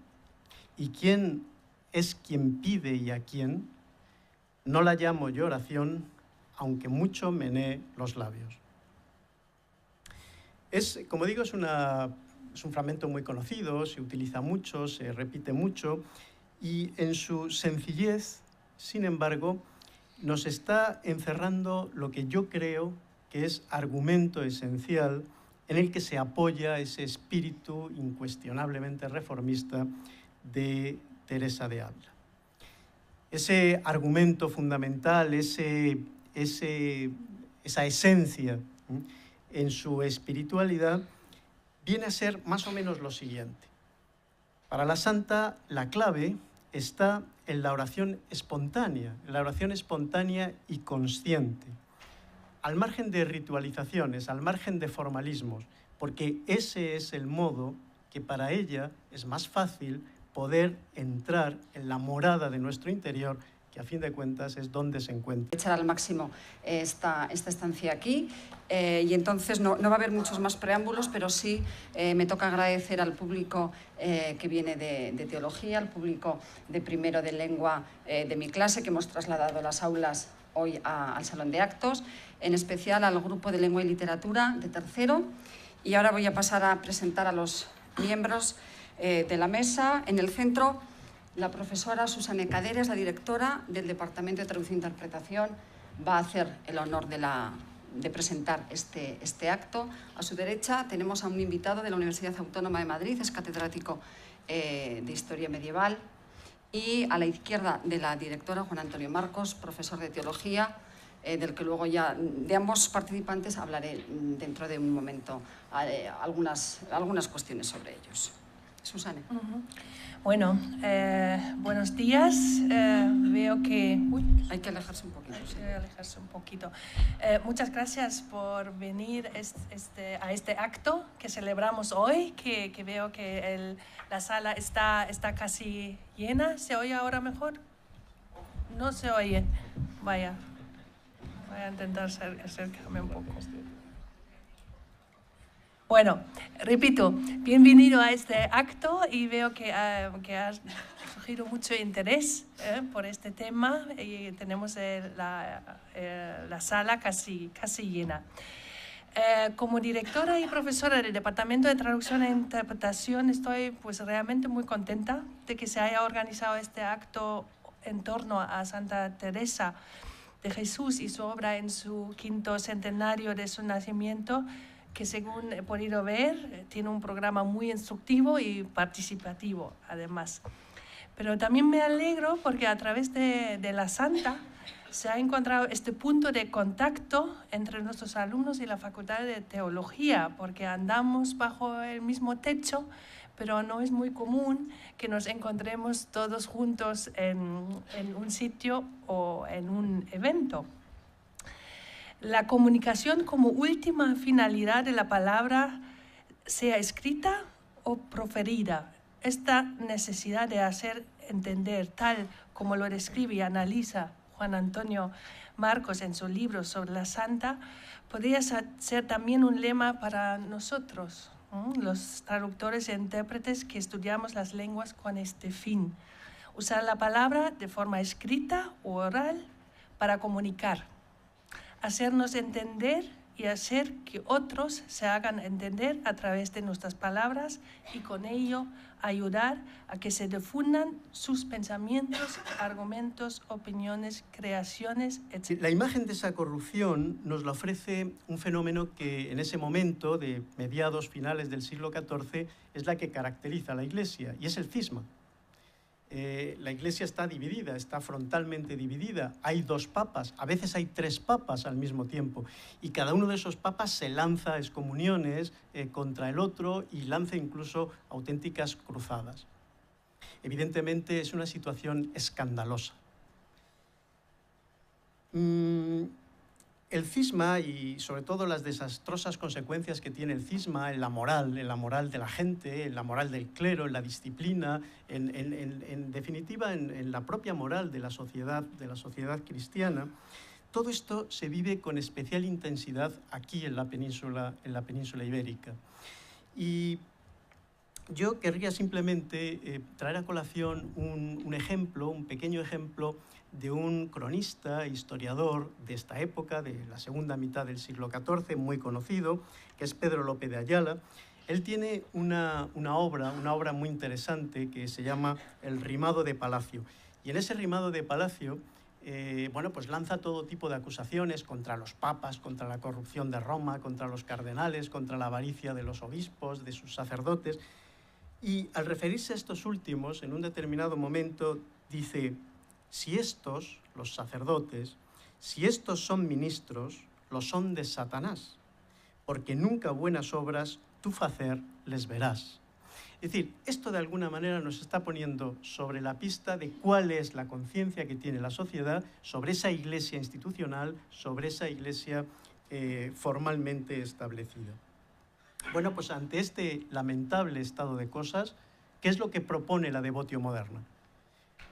y quién es quien pide y a quién, No la llamo yo oración, aunque mucho menee los labios. Como digo, es un fragmento muy conocido, se utiliza mucho, se repite mucho, y en su sencillez, sin embargo, nos está encerrando lo que yo creo que es argumento esencial en el que se apoya ese espíritu incuestionablemente reformista de Teresa de Ávila. Ese argumento fundamental, esa esencia en su espiritualidad, viene a ser más o menos lo siguiente. Para la santa, la clave está en la oración espontánea y consciente, al margen de ritualizaciones, al margen de formalismos, porque ese es el modo que para ella es más fácil poder entrar en la morada de nuestro interior, que a fin de cuentas es donde se encuentra. Echar al máximo esta estancia aquí, y entonces no va a haber muchos más preámbulos, pero sí me toca agradecer al público que viene de teología, al público de primero de lengua de mi clase, que hemos trasladado las aulas hoy al salón de actos, en especial al grupo de lengua y literatura de tercero, y ahora voy a pasar a presentar a los miembros de la mesa. En el centro, la profesora Susana Caderes, la directora del Departamento de Traducción e Interpretación, va a hacer el honor de presentar este acto. A su derecha tenemos a un invitado de la Universidad Autónoma de Madrid, es catedrático de Historia Medieval, y a la izquierda de la directora, Juan Antonio Marcos, profesor de Teología, del que luego ya de ambos participantes hablaré dentro de un momento algunas cuestiones sobre ellos. Susana. Bueno, buenos días. Veo que... hay que alejarse un poquito. Hay que alejarse un poquito. Muchas gracias por venir a este acto que celebramos hoy, que veo que la sala está casi llena. ¿Se oye ahora mejor? No se oye. Vaya. Voy a intentar acercarme un poco. Bueno, repito, bienvenido a este acto y veo que has surgido mucho interés por este tema y tenemos la sala casi llena. Como directora y profesora del Departamento de Traducción e Interpretación, estoy realmente muy contenta de que se haya organizado este acto en torno a Santa Teresa de Jesús y su obra en su 5º centenario de su nacimiento, que según he podido ver, tiene un programa muy instructivo y participativo, además. Pero también me alegro porque a través de la Santa se ha encontrado este punto de contacto entre nuestros alumnos y la Facultad de Teología, porque andamos bajo el mismo techo, pero no es muy común que nos encontremos todos juntos en un sitio o en un evento. La comunicación como última finalidad de la palabra, sea escrita o proferida. Esta necesidad de hacer entender, tal como lo describe y analiza Juan Antonio Marcos en su libro sobre la Santa, podría ser también un lema para nosotros, los traductores e intérpretes que estudiamos las lenguas con este fin. Usar la palabra de forma escrita o oral para comunicar, hacernos entender y hacer que otros se hagan entender a través de nuestras palabras y con ello ayudar a que se difundan sus pensamientos, argumentos, opiniones, creaciones, etc. La imagen de esa corrupción nos la ofrece un fenómeno que en ese momento de mediados finales del siglo XIV es la que caracteriza a la Iglesia, y es el cisma. La Iglesia está dividida, está frontalmente dividida. Hay 2 papas, a veces hay 3 papas al mismo tiempo. Y cada uno de esos papas se lanza excomuniones contra el otro y lanza incluso auténticas cruzadas. Evidentemente es una situación escandalosa. El cisma y sobre todo las desastrosas consecuencias que tiene el cisma en la moral de la gente, en la moral del clero, en la disciplina, en definitiva en la propia moral de la sociedad cristiana, todo esto se vive con especial intensidad aquí en la península ibérica. Y yo querría simplemente traer a colación un ejemplo, un pequeño ejemplo de un cronista, historiador de esta época, de la segunda mitad del siglo XIV, muy conocido, que es Pedro Lope de Ayala. Él tiene una obra muy interesante que se llama El rimado de Palacio. Y en ese rimado de Palacio, bueno, pues lanza todo tipo de acusaciones contra los papas, contra la corrupción de Roma, contra los cardenales, contra la avaricia de los obispos, de sus sacerdotes. Y al referirse a estos últimos, en un determinado momento, dice: si estos, los sacerdotes, si estos son ministros, lo son de Satanás, porque nunca buenas obras tú facer les verás. Es decir, esto de alguna manera nos está poniendo sobre la pista de cuál es la conciencia que tiene la sociedad sobre esa iglesia institucional, sobre esa iglesia formalmente establecida. Bueno, pues ante este lamentable estado de cosas, ¿qué es lo que propone la devotio moderna?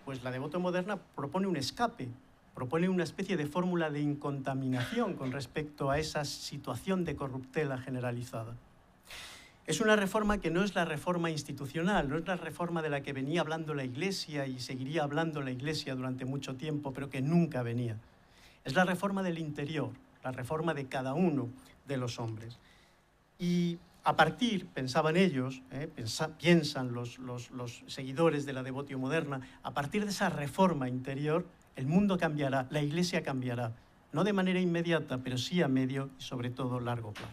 Pues la devotio moderna propone un escape, propone una especie de fórmula de incontaminación con respecto a esa situación de corruptela generalizada. Es una reforma que no es la reforma institucional, no es la reforma de la que venía hablando la Iglesia y seguiría hablando la Iglesia durante mucho tiempo, pero que nunca venía. Es la reforma del interior, la reforma de cada uno de los hombres. Y a partir, pensaban ellos, piensan los seguidores de la devotio moderna, a partir de esa reforma interior, el mundo cambiará, la Iglesia cambiará, no de manera inmediata, pero sí a medio y sobre todo largo plazo.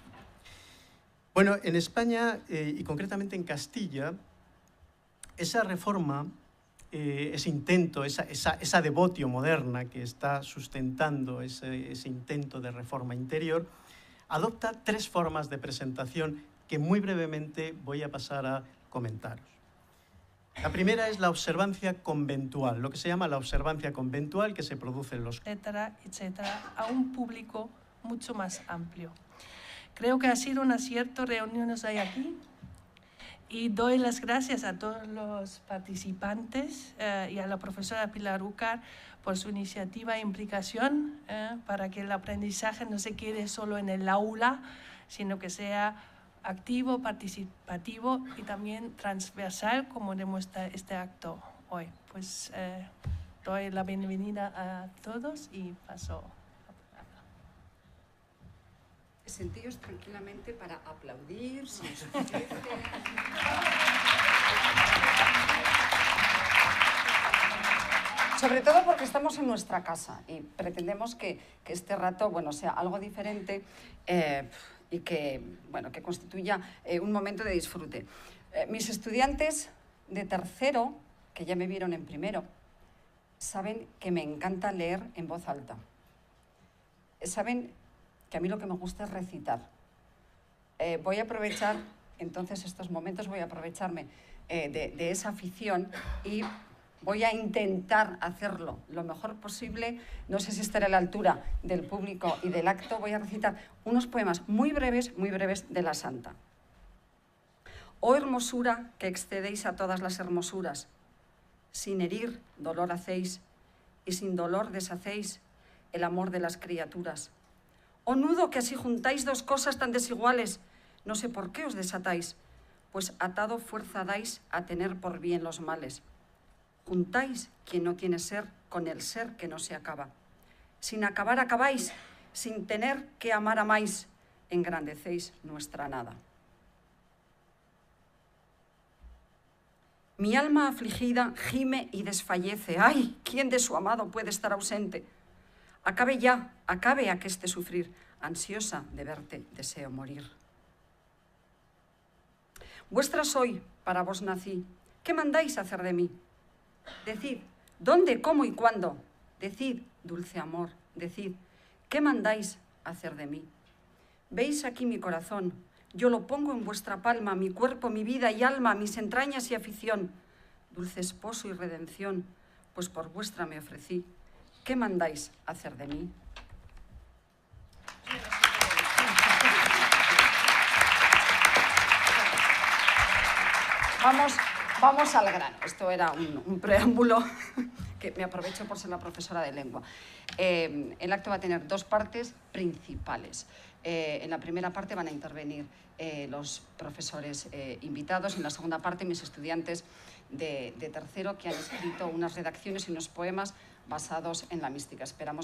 Bueno, en España y concretamente en Castilla, esa reforma, ese intento, esa devotio moderna que está sustentando ese intento de reforma interior, adopta tres formas de presentación que muy brevemente voy a pasar a comentaros. La primera es la observancia conventual, lo que se llama la observancia conventual que se produce en los... etcétera, etcétera, a un público mucho más amplio. Creo que ha sido un acierto reunirnos hoy aquí y doy las gracias a todos los participantes y a la profesora Pilar Úcar por su iniciativa e implicación para que el aprendizaje no se quede solo en el aula, sino que sea activo, participativo y también transversal, como demuestra este acto hoy. Pues doy la bienvenida a todos y paso. Sentíos tranquilamente para aplaudir, si os apetece. Sobre todo porque estamos en nuestra casa y pretendemos que este rato, bueno, sea algo diferente y que, bueno, que constituya un momento de disfrute. Mis estudiantes de tercero, que ya me vieron en primero, saben que me encanta leer en voz alta. Saben que a mí lo que me gusta es recitar. Voy a aprovechar, entonces, estos momentos, voy a aprovecharme de esa afición y voy a intentar hacerlo lo mejor posible. No sé si estaré a la altura del público y del acto. Voy a recitar unos poemas muy breves de la Santa. Oh hermosura que excedéis a todas las hermosuras, sin herir dolor hacéis y sin dolor deshacéis el amor de las criaturas. Oh nudo que así juntáis dos cosas tan desiguales, no sé por qué os desatáis, pues atado fuerza dais a tener por bien los males. Juntáis quien no tiene ser con el ser que no se acaba. Sin acabar acabáis, sin tener que amar amáis, engrandecéis nuestra nada. Mi alma afligida gime y desfallece. ¡Ay! ¿Quién de su amado puede estar ausente? Acabe ya, acabe aqueste sufrir, ansiosa de verte deseo morir. Vuestra soy, para vos nací, ¿qué mandáis hacer de mí? Decid, ¿dónde, cómo y cuándo? Decid, dulce amor, decid, ¿qué mandáis hacer de mí? Veis aquí mi corazón, yo lo pongo en vuestra palma, mi cuerpo, mi vida y alma, mis entrañas y afición. Dulce esposo y redención, pues por vuestra me ofrecí. ¿Qué mandáis hacer de mí? Vamos al grano. Esto era un preámbulo que me aprovecho por ser la profesora de lengua. El acto va a tener dos partes principales. En la primera parte van a intervenir los profesores invitados, en la segunda parte mis estudiantes de tercero que han escrito unas redacciones y unos poemas basados en la mística. Esperamos